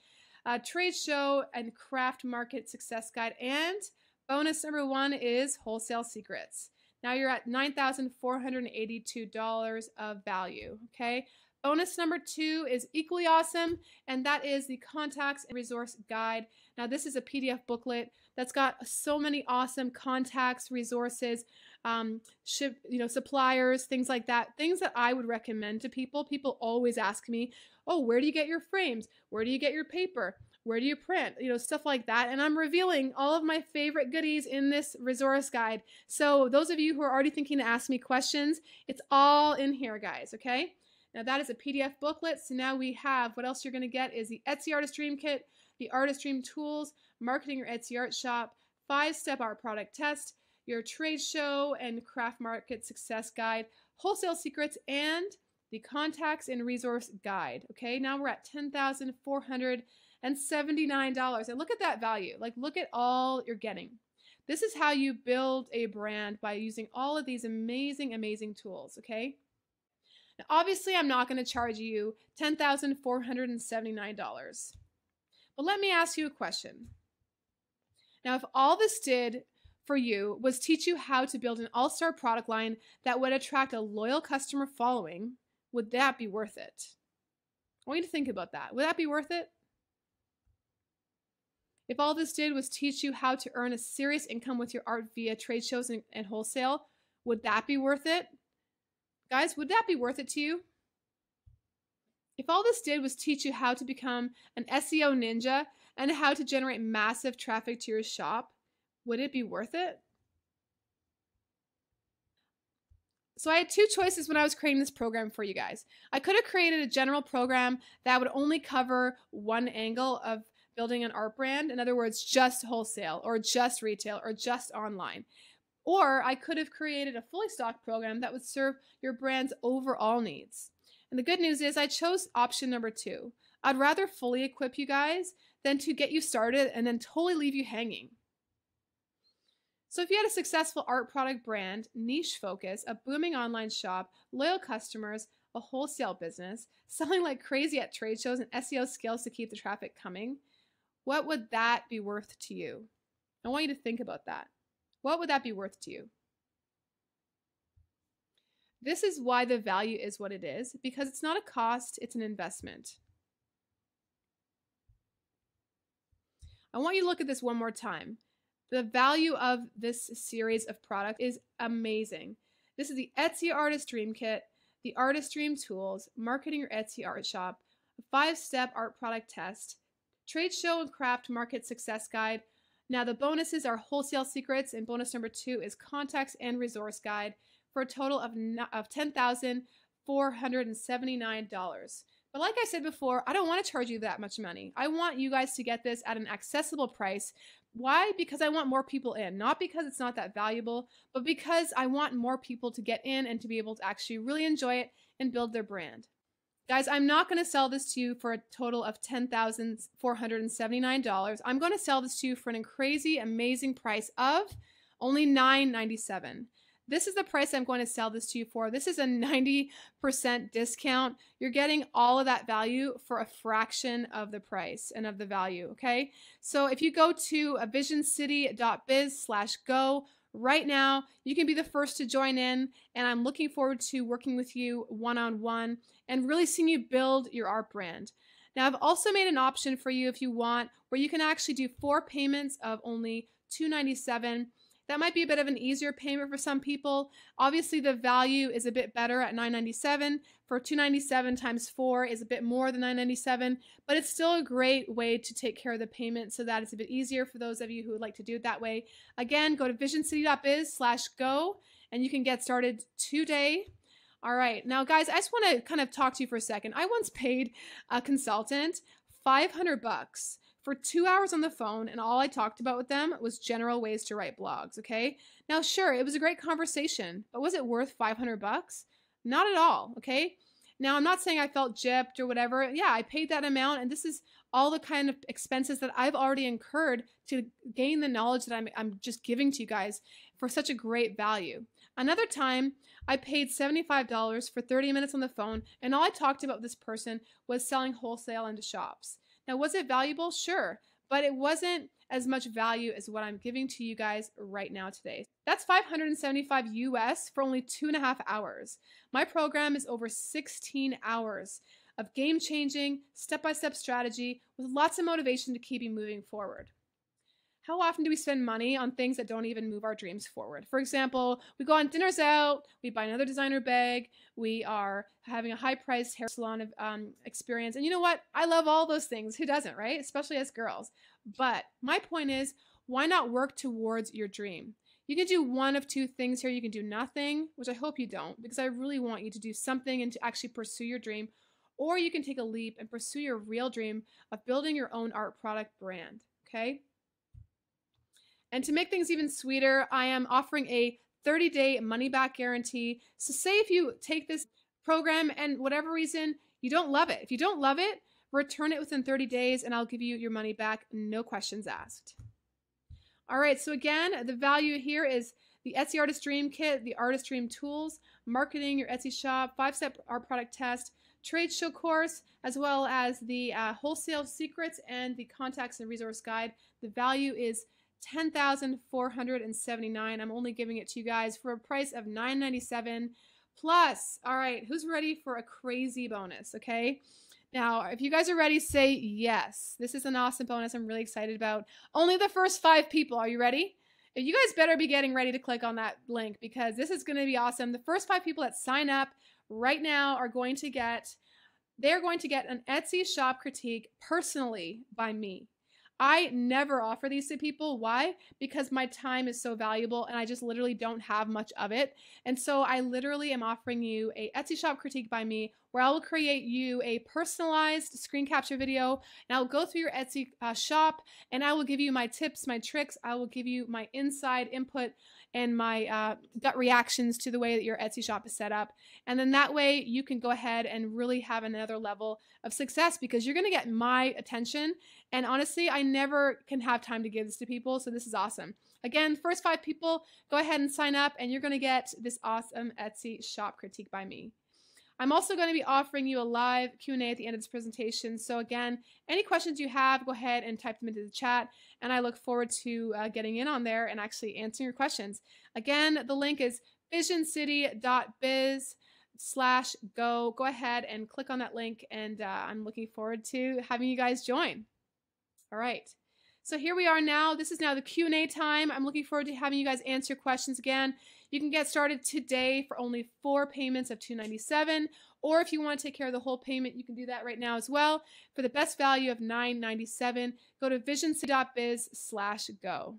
trade show and craft market success guide, and bonus number 1 is wholesale secrets. Now you're at $9,482 of value, okay? Bonus number 2 is equally awesome, and that is the Contacts and Resource Guide. Now, this is a PDF booklet that's got so many awesome contacts, resources, suppliers, things like that, things that I would recommend to people. People always ask me, oh, where do you get your frames? Where do you get your paper? Where do you print? Stuff like that. And I'm revealing all of my favorite goodies in this resource guide. So those of you who are already thinking to ask me questions, it's all in here, guys, okay? Now that is a PDF booklet. So now we have, what else you're gonna get is the Etsy Artist Dream Kit, the Artist Dream Tools, Marketing Your Etsy Art Shop, 5-Step Art Product Test, your Trade Show and Craft Market Success Guide, Wholesale Secrets, and the Contacts and Resource Guide. Okay, now we're at $10,479. And look at that value. Like, look at all you're getting. This is how you build a brand, by using all of these amazing, amazing tools, okay? Now, obviously, I'm not going to charge you $10,479. But let me ask you a question. Now, if all this did for you was teach you how to build an all-star product line that would attract a loyal customer following, would that be worth it? I want you to think about that. Would that be worth it? If all this did was teach you how to earn a serious income with your art via trade shows and wholesale, would that be worth it? Guys, would that be worth it to you? If all this did was teach you how to become an SEO ninja and how to generate massive traffic to your shop, would it be worth it? So I had two choices when I was creating this program for you guys. I could have created a general program that would only cover one angle of building an art brand. In other words, just wholesale or just retail or just online. Or I could have created a fully stocked program that would serve your brand's overall needs. And the good news is I chose option number 2. I'd rather fully equip you guys than to get you started and then totally leave you hanging. So if you had a successful art product brand, niche focus, a booming online shop, loyal customers, a wholesale business, selling like crazy at trade shows, and SEO skills to keep the traffic coming, what would that be worth to you? I want you to think about that. What would that be worth to you? This is why the value is what it is, because it's not a cost, it's an investment. I want you to look at this one more time. The value of this series of product is amazing. This is the Etsy Artist Dream Kit, the Artist Dream Tools, Marketing Your Etsy Art Shop, a 5-Step Art Product Test, Trade Show and Craft Market Success Guide. Now the bonuses are Wholesale Secrets, and bonus number 2 is Contacts and Resource Guide, for a total of $10,479. But like I said before, I don't want to charge you that much money. I want you guys to get this at an accessible price. Why? Because I want more people in. Not because it's not that valuable, but because I want more people to get in and to be able to actually really enjoy it and build their brand. Guys, I'm not going to sell this to you for a total of $10,479. I'm going to sell this to you for an crazy, amazing price of only $997. This is the price I'm going to sell this to you for. This is a 90% discount. You're getting all of that value for a fraction of the price and of the value, okay? So if you go to visioncity.biz/go right now, you can be the first to join in, and I'm looking forward to working with you one-on-one and really seeing you build your art brand. Now, I've also made an option for you if you want, where you can actually do 4 payments of only $297. That might be a bit of an easier payment for some people. Obviously, the value is a bit better at $997. For $297 times 4 is a bit more than $997, but it's still a great way to take care of the payment so that it's a bit easier for those of you who would like to do it that way. Again, go to visioncity.biz/go, and you can get started today. All right. Now, guys, I just want to kind of talk to you for a second. I once paid a consultant $500 for 2 hours on the phone, and all I talked about with them was general ways to write blogs, okay? Now, sure, it was a great conversation, but was it worth $500? Not at all, okay? Now, I'm not saying I felt gypped or whatever. Yeah, I paid that amount, and this is all the kind of expenses that I've already incurred to gain the knowledge that I'm just giving to you guys for such a great value. Another time, I paid $75 for 30 minutes on the phone, and all I talked about with this person was selling wholesale into shops. Now, was it valuable? Sure. but it wasn't as much value as what I'm giving to you guys right now today. That's $575 US for only 2.5 hours. My program is over 16 hours of game-changing, step-by-step strategy with lots of motivation to keep you moving forward. How often do we spend money on things that don't even move our dreams forward? For example, we go on dinners out, we buy another designer bag, we are having a high-priced hair salon experience. And you know what? I love all those things. Who doesn't, right? Especially as girls. But my point is, why not work towards your dream? You can do one of two things here. You can do nothing, which I hope you don't, because I really want you to do something and to actually pursue your dream. Or you can take a leap and pursue your real dream of building your own art product brand, okay? And to make things even sweeter, I am offering a 30-day money-back guarantee. So say if you take this program and whatever reason you don't love it, if you don't love it, return it within 30 days and I'll give you your money back, no questions asked. All right, so again, the value here is the Etsy Artist Dream Kit, the Artist Dream Tools, marketing your Etsy shop, 5-step art product test, trade show course, as well as the wholesale secrets and the contacts and resource guide. The value is $10,479. I'm only giving it to you guys for a price of $997 plus. All right, who's ready for a crazy bonus? Okay. Now, if you guys are ready, say yes. This is an awesome bonus I'm really excited about. Only the first 5 people. Are you ready? You guys better be getting ready to click on that link because this is going to be awesome. The first 5 people that sign up right now are going to get, they're going to get an Etsy shop critique personally by me. I never offer these to people. Why? Because my time is so valuable and I just literally don't have much of it. And so I literally am offering you a Etsy shop critique by me where I will create you a personalized screen capture video and I will go through your Etsy shop and I will give you my tips, my tricks. I will give you my inside input and my gut reactions to the way that your Etsy shop is set up. And then that way you can go ahead and really have another level of success because you're going to get my attention. And honestly, I never can have time to give this to people. So this is awesome. Again, first 5 people, go ahead and sign up and you're going to get this awesome Etsy shop critique by me. I'm also going to be offering you a live Q&A at the end of this presentation. So again, any questions you have, go ahead and type them into the chat. And I look forward to getting in on there and actually answering your questions. Again, the link is visioncity.biz/go. Go ahead and click on that link. And I'm looking forward to having you guys join. All right. So here we are now. This is now the Q&A time. I'm looking forward to having you guys answer questions again. You can get started today for only 4 payments of $297, or if you want to take care of the whole payment, you can do that right now as well. For the best value of $997, go to visioncity.biz/go.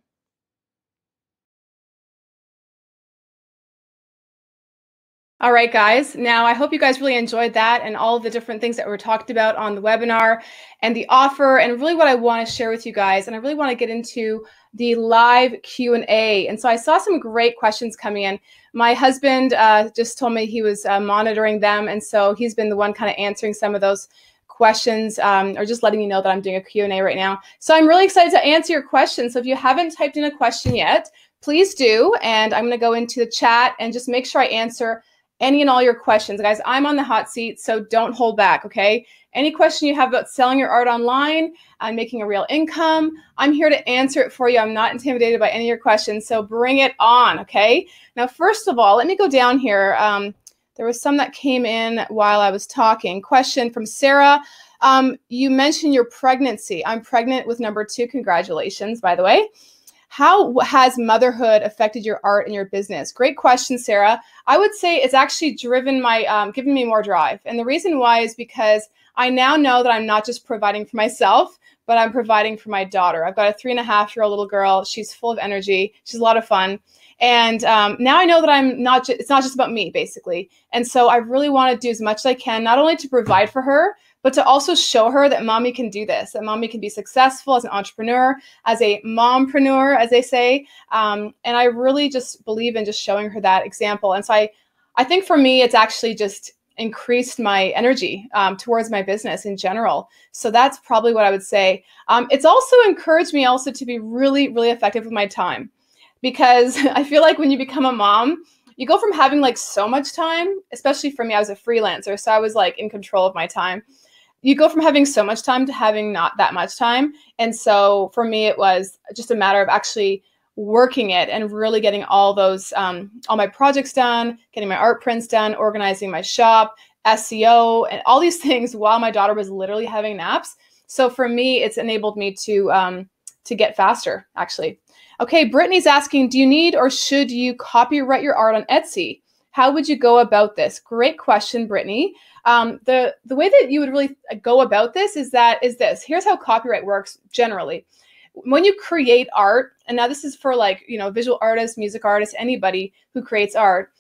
All right, guys. Now, I hope you guys really enjoyed that and all the different things that were talked about on the webinar and the offer and really what I want to share with you guys. And I really want to get into the live Q&A. And so I saw some great questions coming in. My husband just told me he was monitoring them. And so he's been the one kind of answering some of those questions or just letting you know that I'm doing a Q&A right now. So I'm really excited to answer your questions. So if you haven't typed in a question yet, please do. And I'm going to go into the chat and just make sure I answer any and all your questions. Guys, I'm on the hot seat, so don't hold back, okay? Any question you have about selling your art online and making a real income, I'm here to answer it for you. I'm not intimidated by any of your questions, so bring it on, okay? Now, first of all, let me go down here. There was some that came in while I was talking. Question from Sarah. You mentioned your pregnancy. I'm pregnant with number 2. Congratulations, by the way. How has motherhood affected your art and your business? Great question, Sarah. I would say it's actually driven my, given me more drive. And the reason why is because I now know that I'm not just providing for myself, but I'm providing for my daughter. I've got a 3.5-year-old little girl. She's full of energy. She's a lot of fun. And now I know that it's not just about me, basically. And so I really want to do as much as I can, not only to provide for her, but to also show her that mommy can do this, that mommy can be successful as an entrepreneur, as a mompreneur, as they say. And I really just believe in just showing her that example. And so I think for me, it's actually just increased my energy towards my business in general. So that's probably what I would say. It's also encouraged me also to be really, really effective with my time, because I feel like when you become a mom, you go from having like so much time, especially for me, I was a freelancer, so I was like in control of my time. you go from having so much time to having not that much time. And so for me, it was just a matter of actually working it and really getting all those, all my projects done, getting my art prints done, organizing my shop, SEO, and all these things while my daughter was literally having naps. So for me, it's enabled me to get faster, actually. Okay, Brittany's asking, do you need or should you copyright your art on Etsy? How would you go about this? Great question, Brittany. The way that you would really go about this is this. Here's how copyright works generally. When you create art, and now this is for like, visual artists, music artists, anybody who creates art,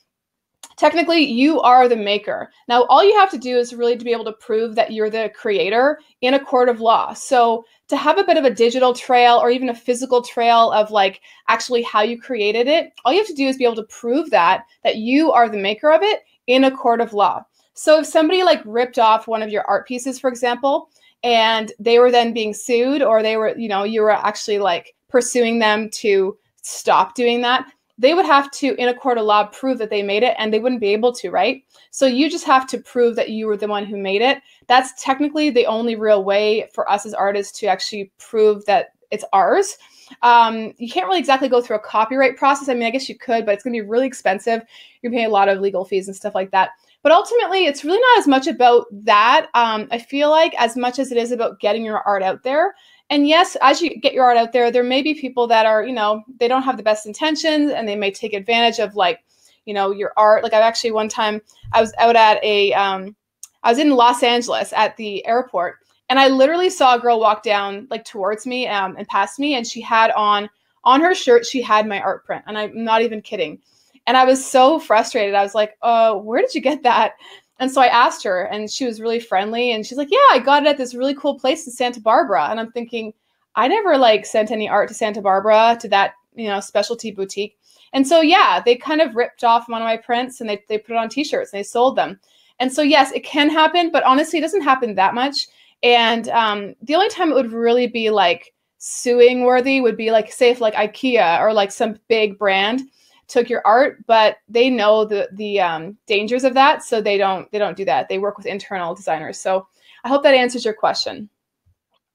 technically you are the maker. Now, all you have to do is really to be able to prove that you're the creator in a court of law. So to have a bit of a digital trail or even a physical trail of like actually how you created it, all you have to do is be able to prove that you are the maker of it in a court of law. So if somebody like ripped off one of your art pieces, for example, and they were then being sued, or they were, you were actually like pursuing them to stop doing that, they would have to, in a court of law, prove that they made it, and they wouldn't be able to, right? So you just have to prove that you were the one who made it. That's technically the only real way for us as artists to actually prove that it's ours. You can't really exactly go through a copyright process. I mean, I guess you could, but it's going to be really expensive. You're paying a lot of legal fees and stuff like that. But ultimately, it's really not as much about that, I feel like, as much as it is about getting your art out there. And yes, as you get your art out there, there may be people that are, they don't have the best intentions, and they may take advantage of like, your art. Like I've actually one time I was out at I was in Los Angeles at the airport, and I literally saw a girl walk down like towards me and past me, and she had on her shirt, she had my art print, and I'm not even kidding. And I was so frustrated. I was like, where did you get that? And so I asked her, and she was really friendly, and she's like, yeah, I got it at this really cool place in Santa Barbara. And I'm thinking, I never like sent any art to Santa Barbara, to that, specialty boutique. And so, yeah, they kind of ripped off one of my prints, and they put it on t-shirts, and they sold them. And so, yes, it can happen, but honestly, it doesn't happen that much. And the only time it would really be like suing worthy would be like, say if like IKEA or like some big brand took your art, but they know the dangers of that, so they don't do that. They work with internal designers. So I hope that answers your question.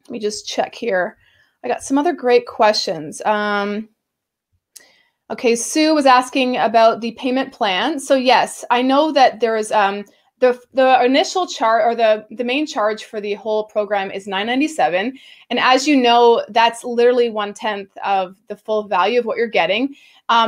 Let me just check here. I got some other great questions. Okay, Sue was asking about the payment plan. So yes, I know that there is the initial charge, or the main charge for the whole program is $9.97. And as you know, that's literally 1/10 of the full value of what you're getting.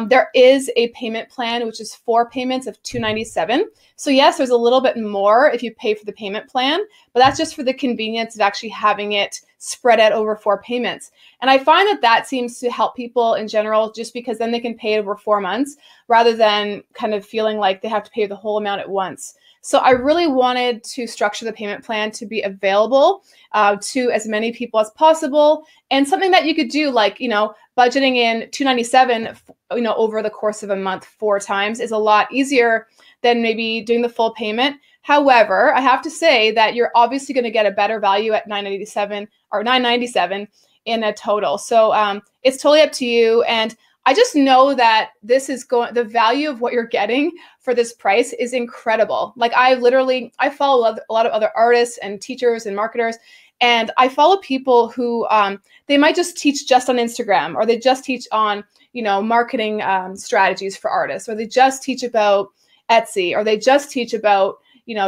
There is a payment plan, which is 4 payments of $297. So yes, there's a little bit more if you pay for the payment plan, but that's just for the convenience of actually having it spread out over 4 payments. And I find that seems to help people in general, just because then they can pay it over 4 months rather than kind of feeling like they have to pay the whole amount at once. So I really wanted to structure the payment plan to be available to as many people as possible, and something that you could do, like, budgeting in $297, over the course of a month 4 times is a lot easier than maybe doing the full payment. However, I have to say that you're obviously going to get a better value at $987 or $997 in a total. So it's totally up to you. And I just know that the value of what you're getting for this price is incredible. Like I follow a lot of other artists and teachers and marketers, and I follow people who they might just teach just on Instagram, or they just teach on, marketing strategies for artists, or they just teach about Etsy, or they just teach about,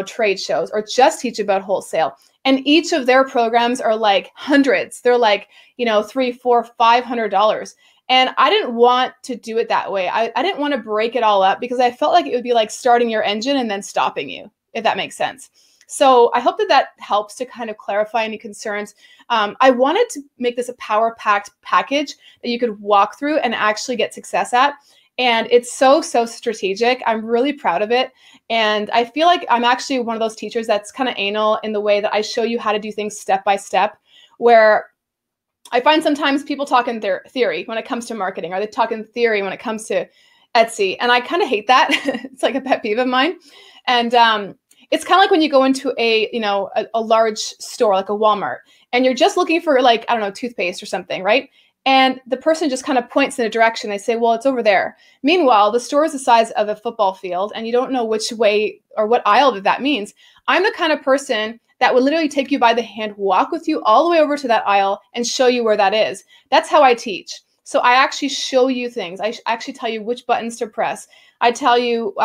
trade shows, or just teach about wholesale. And each of their programs are like hundreds. They're like, $300, $400, $500. And I didn't want to do it that way. I didn't want to break it all up, because I felt like it would be like starting your engine and then stopping you, if that makes sense. So I hope that helps to kind of clarify any concerns. I wanted to make this a power-packed package that you could walk through and actually get success at. And it's so strategic. I'm really proud of it. And I feel like I'm actually one of those teachers that's kind of anal in the way that I show you how to do things step by step, where I find sometimes people talk in theory when it comes to marketing, or they talk in theory when it comes to Etsy. And I kind of hate that. It's like a pet peeve of mine. And it's kind of like when you go into a large store, like a Walmart, and you're just looking for, like, I don't know, toothpaste or something, right? And the person just kind of points in a direction. They say, well, it's over there. Meanwhile, the store is the size of a football field, and you don't know which way or what aisle that means. I'm the kind of person that would literally take you by the hand, walk with you all the way over to that aisle and show you where that is. That's how I teach. So I actually show you things. I actually tell you which buttons to press. I tell you,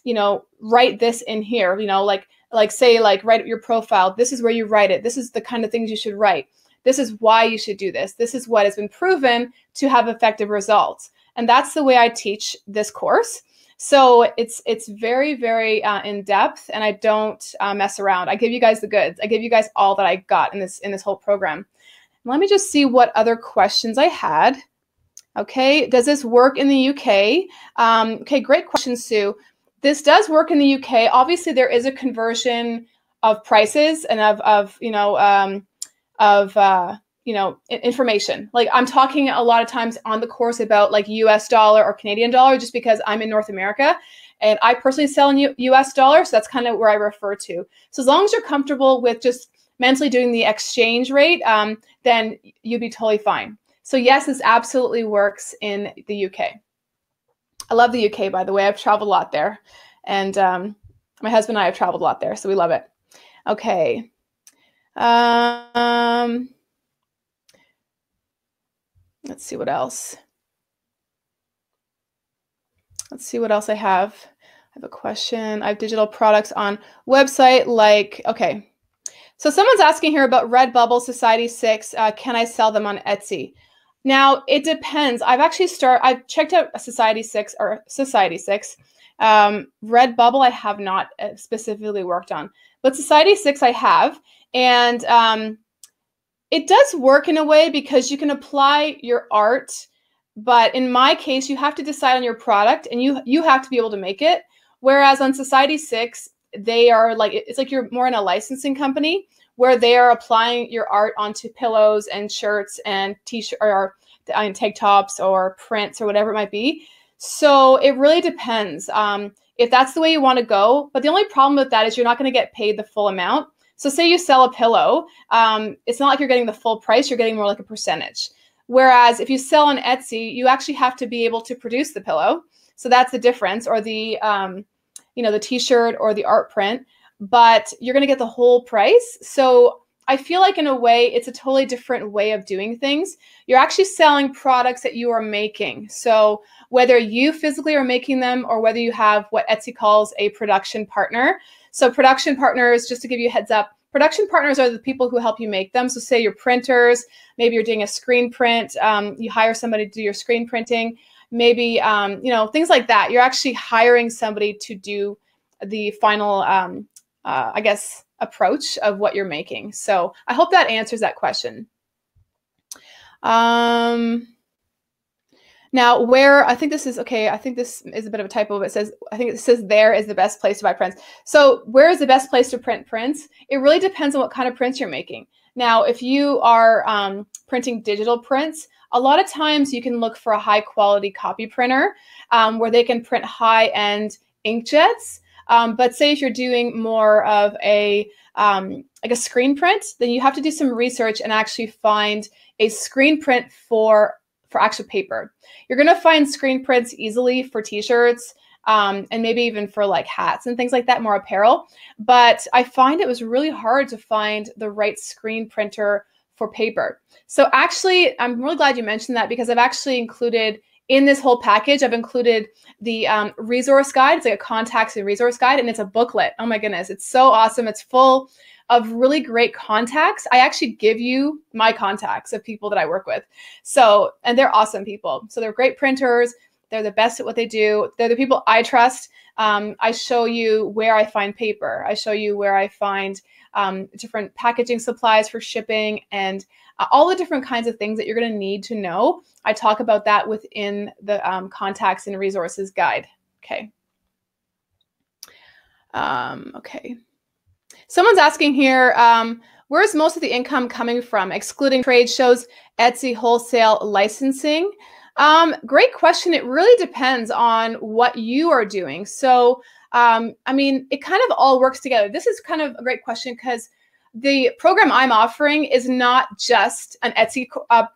you know, write this in here, you know, like say, like write your profile. This is where you write it. This is the kind of things you should write. This is why you should do this. This is what has been proven to have effective results. And that's the way I teach this course. So it's very, very in depth, and I don't mess around. I give you guys the goods. I give you guys all that I got in this whole program. Let me just see what other questions I had. Okay, does this work in the UK? Okay, great question, Sue. This does work in the UK. Obviously, there is a conversion of prices and of information. Like I'm talking a lot of times on the course about like US dollar or Canadian dollar, just because I'm in North America and I personally sell in US dollar. So that's kind of where I refer to. So as long as you're comfortable with just mentally doing the exchange rate, then you'd be totally fine. So yes, this absolutely works in the UK. I love the UK, by the way. I've traveled a lot there. And my husband and I have traveled a lot there, so we love it. Okay. Let's see what else. Let's see what else I have. I have a question. I have digital products on website like, okay. So someone's asking here about Redbubble, Society 6. Can I sell them on Etsy? Now, it depends. I've checked out Society 6 or Society 6. Redbubble I have not specifically worked on, but Society 6 I have. And it does work in a way because you can apply your art, but in my case, you have to decide on your product and you have to be able to make it. Whereas on Society 6, they are like, it's like you're more in a licensing company where they are applying your art onto pillows and shirts and t-shirt or tank tops or prints or whatever it might be. So it really depends if that's the way you want to go. But the only problem with that is you're not going to get paid the full amount. So say you sell a pillow, it's not like you're getting the full price, you're getting more like a percentage. Whereas if you sell on Etsy, you actually have to be able to produce the pillow. So that's the difference, or the, the t-shirt or the art print, but you're going to get the whole price. So I feel like in a way, it's a totally different way of doing things. You're actually selling products that you are making. So whether you physically are making them or whether you have what Etsy calls a production partner. So production partners, just to give you a heads up, production partners are the people who help you make them. So say your printers, maybe you're doing a screen print, you hire somebody to do your screen printing, maybe, things like that. You're actually hiring somebody to do the final, approach of what you're making. So I hope that answers that question. Now, where I think this is okay, I think this is a bit of a typo, but it says there is the best place to buy prints. So where is the best place to print prints? It really depends on what kind of prints you're making. Now, if you are printing digital prints, a lot of times you can look for a high quality copy printer where they can print high end inkjets. But say if you're doing more of a like a screen print, then you have to do some research and actually find a screen print for actual paper. You're going to find screen prints easily for t-shirts and maybe even for like hats and things like that, more apparel. But I find it was really hard to find the right screen printer for paper. So actually, I'm really glad you mentioned that because I've actually included in this whole package, I've included the resource guide. It's like a contacts and resource guide, and it's a booklet. Oh my goodness, it's so awesome. It's full of really great contacts. I actually give you my contacts of people that I work with. So, and they're awesome people. So they're great printers. They're the best at what they do. They're the people I trust. I show you where I find paper. I show you where I find different packaging supplies for shipping and all the different kinds of things that you're going to need to know. I talk about that within the contacts and resources guide. Okay. Okay. Someone's asking here, where's most of the income coming from, excluding trade shows, Etsy, wholesale, licensing? Great question. It really depends on what you are doing. So, I mean, it kind of all works together. This is kind of a great question because the program I'm offering is not just an Etsy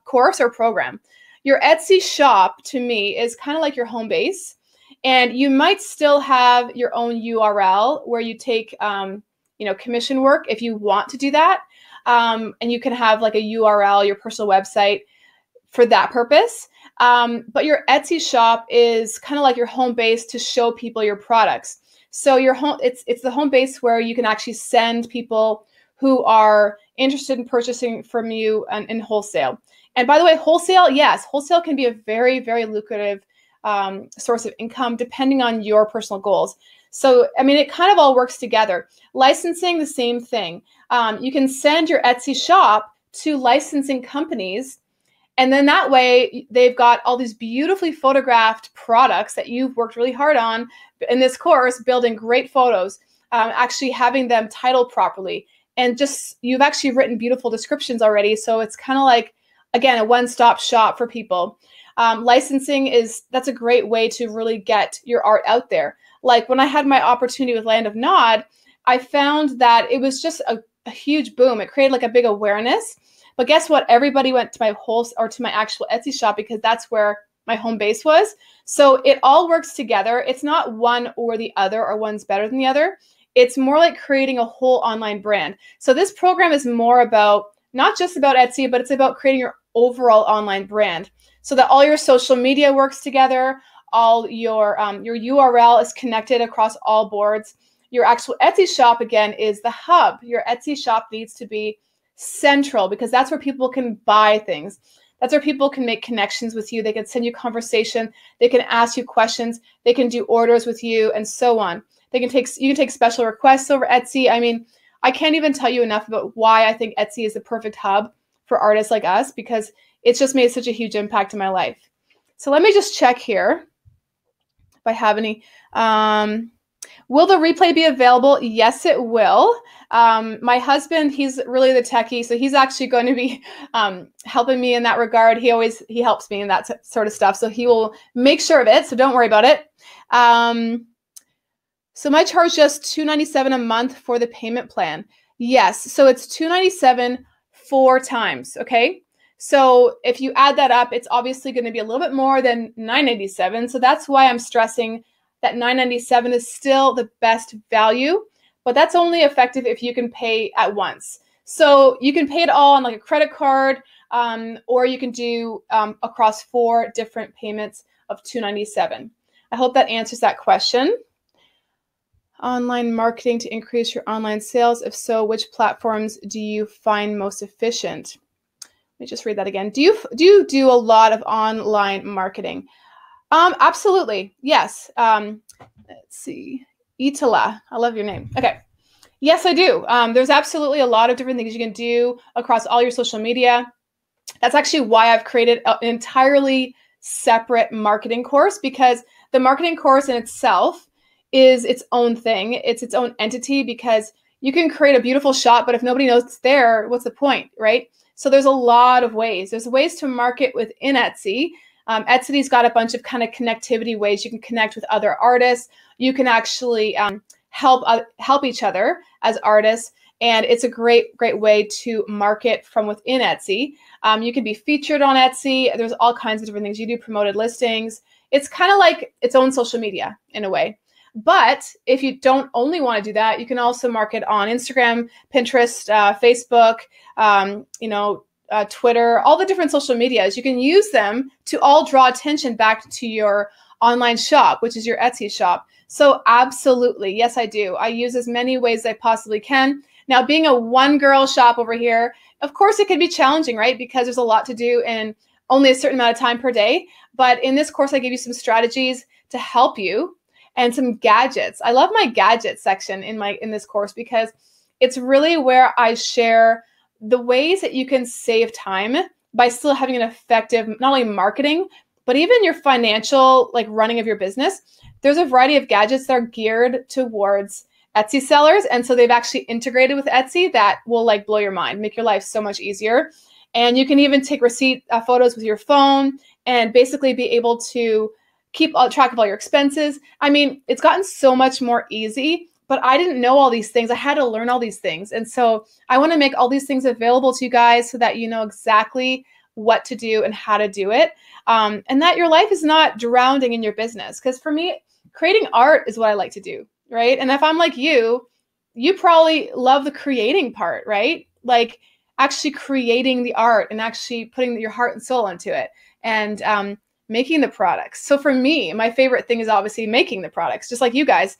course or program. Your Etsy shop, to me, is kind of like your home base. And you might still have your own URL where you take commission work if you want to do that. And you can have like a URL, your personal website for that purpose. But your Etsy shop is kind of like your home base to show people your products. So your home, it's the home base where you can actually send people who are interested in purchasing from you in wholesale. And by the way, wholesale, yes, wholesale can be a very, very lucrative source of income depending on your personal goals. So, I mean, it kind of all works together. Licensing, the same thing. You can send your Etsy shop to licensing companies, and then that way they've got all these beautifully photographed products that you've worked really hard on in this course, building great photos, actually having them titled properly. And just, you've actually written beautiful descriptions already. So it's kind of like, again, a one-stop shop for people. Licensing that's a great way to really get your art out there. Like when I had my opportunity with Land of Nod, I found that it was just a huge boom. It created like a big awareness. But guess what? Everybody went to to my actual Etsy shop because that's where my home base was. So it all works together. It's not one or the other, or one's better than the other. It's more like creating a whole online brand. So this program is more about, not just about Etsy, but it's about creating your overall online brand so that all your social media works together, all your URL is connected across all boards. Your actual Etsy shop, again, is the hub. Your Etsy shop needs to be central because that's where people can buy things. That's where people can make connections with you. They can send you conversation. They can ask you questions. They can do orders with you and so on. You can take special requests over Etsy. I mean, I can't even tell you enough about why I think Etsy is the perfect hub for artists like us, because it's just made such a huge impact in my life. So let me just check here if I have any. Will the replay be available? Yes, it will. My husband, he's really the techie, so he's actually going to be helping me in that regard. He helps me in that sort of stuff, so he will make sure of it, so don't worry about it. So my charge just $297 a month for the payment plan. Yes, so it's $297 4 times, okay? So if you add that up, it's obviously going to be a little bit more than $997. So that's why I'm stressing that $997 is still the best value, but that's only effective if you can pay at once. So you can pay it all on like a credit card, or you can do across 4 different payments of $297. I hope that answers that question. Online marketing to increase your online sales. If so, which platforms do you find most efficient? Let me just read that again. Do you do a lot of online marketing? Absolutely. Yes. Let's see. Itala. I love your name. Okay. Yes, I do. There's absolutely a lot of different things you can do across all your social media. That's actually why I've created an entirely separate marketing course, because the marketing course in itself is its own thing. It's its own entity, because you can create a beautiful shop, but if nobody knows it's there, what's the point, right? So there's a lot of ways. There's ways to market within Etsy. Etsy's got a bunch of kind of connectivity ways. You can connect with other artists. You can actually help each other as artists. And it's a great way to market from within Etsy. You can be featured on Etsy. There's all kinds of different things. You do promoted listings. It's kind of like its own social media in a way. But if you don't only want to do that, you can also market on Instagram, Pinterest, Facebook, Twitter, all the different social medias. You can use them to all draw attention back to your online shop, which is your Etsy shop. So absolutely, yes, I do. I use as many ways as I possibly can. Now, being a one-girl shop over here, of course, it can be challenging, right? Because there's a lot to do in only a certain amount of time per day. But in this course, I give you some strategies to help you and some gadgets. I love my gadget section in this course, because it's really where I share the ways that you can save time by still having an effective, not only marketing, but even your financial, like running of your business. There's a variety of gadgets that are geared towards Etsy sellers. And so they've actually integrated with Etsy that will like blow your mind, make your life so much easier. And you can even take receipt photos with your phone and basically be able to keep track of all your expenses. I mean, it's gotten so much more easy, but I didn't know all these things. I had to learn all these things. And so I want to make all these things available to you guys so that you know exactly what to do and how to do it. And that your life is not drowning in your business. Because for me, creating art is what I like to do, right? And if I'm like you, you probably love the creating part, right? Like actually creating the art and actually putting your heart and soul into it and making the products. So for me, my favorite thing is obviously making the products, just like you guys.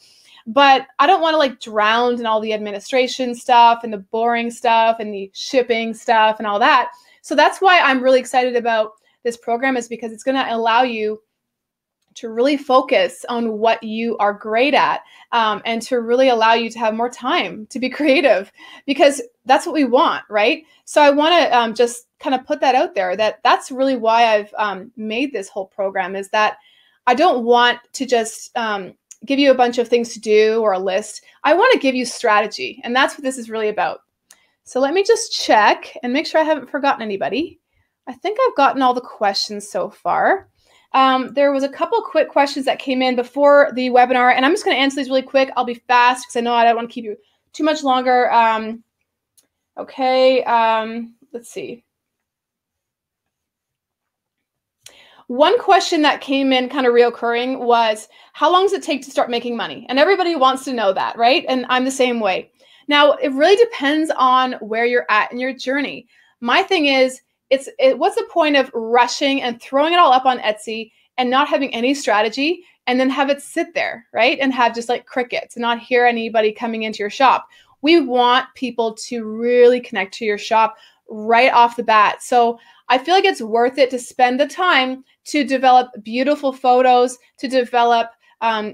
But I don't want to like drown in all the administration stuff and the boring stuff and the shipping stuff and all that. So that's why I'm really excited about this program, is because it's going to allow you to really focus on what you are great at, and to really allow you to have more time to be creative, because that's what we want, right? So I want to just kind of put that out there, that that's really why I've made this whole program, is that I don't want to just give you a bunch of things to do or a list. I want to give you strategy, and that's what this is really about. So let me just check and make sure I haven't forgotten anybody. I think I've gotten all the questions so far. There was a couple quick questions that came in before the webinar, and I'm just going to answer these really quick. I'll be fast because I know I don't want to keep you too much longer. Okay, let's see. One question that came in kind of reoccurring was, how long does it take to start making money? And everybody wants to know that, right? And I'm the same way. Now, it really depends on where you're at in your journey. My thing is, what's the point of rushing and throwing it all up on Etsy and not having any strategy, and then have it sit there, right? And have just like crickets and not hear anybody coming into your shop. We want people to really connect to your shop right off the bat. So I feel like it's worth it to spend the time to develop beautiful photos, to develop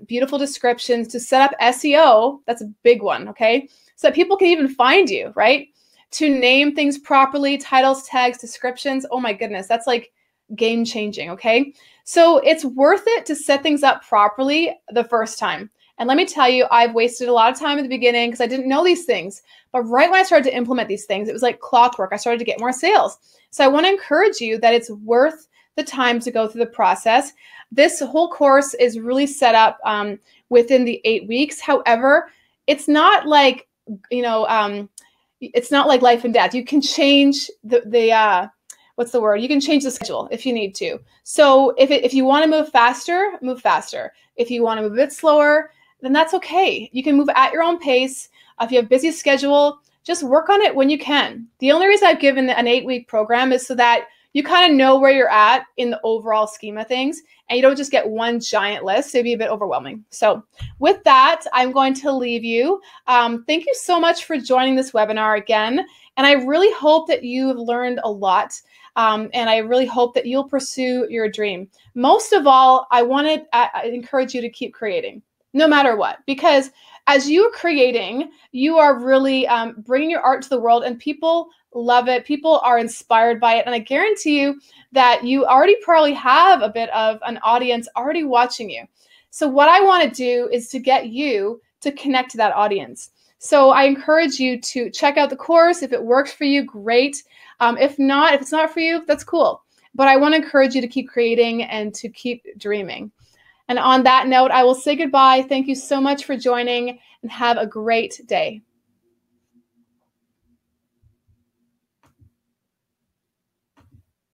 beautiful descriptions, to set up SEO. That's a big one, okay? So that people can even find you, right? To name things properly, titles, tags, descriptions. Oh my goodness, that's like game changing, okay? So it's worth it to set things up properly the first time. And let me tell you, I've wasted a lot of time at the beginning because I didn't know these things. But right when I started to implement these things, it was like clockwork. I started to get more sales. So I want to encourage you that it's worth the time to go through the process. This whole course is really set up within the 8 weeks. However, it's not like, it's not like life and death. You can change what's the word? You can change the schedule if you need to. So if you want to move faster, move faster. If you want to move a bit slower, then that's okay. You can move at your own pace. If you have a busy schedule, just work on it when you can. The only reason I've given an 8-week program is so that you kind of know where you're at in the overall scheme of things, and you don't just get one giant list. It'd be a bit overwhelming. So with that, I'm going to leave you. Thank you so much for joining this webinar again. And I really hope that you've learned a lot. And I really hope that you'll pursue your dream. Most of all, I encourage you to keep creating, no matter what, because as you're creating, you are really bringing your art to the world, and people love it. People are inspired by it. And I guarantee you that you already probably have a bit of an audience already watching you. So what I want to do is to get you to connect to that audience. So I encourage you to check out the course. If it works for you, great. If it's not for you, that's cool. But I want to encourage you to keep creating and to keep dreaming. And on that note, I will say goodbye. Thank you so much for joining, and have a great day.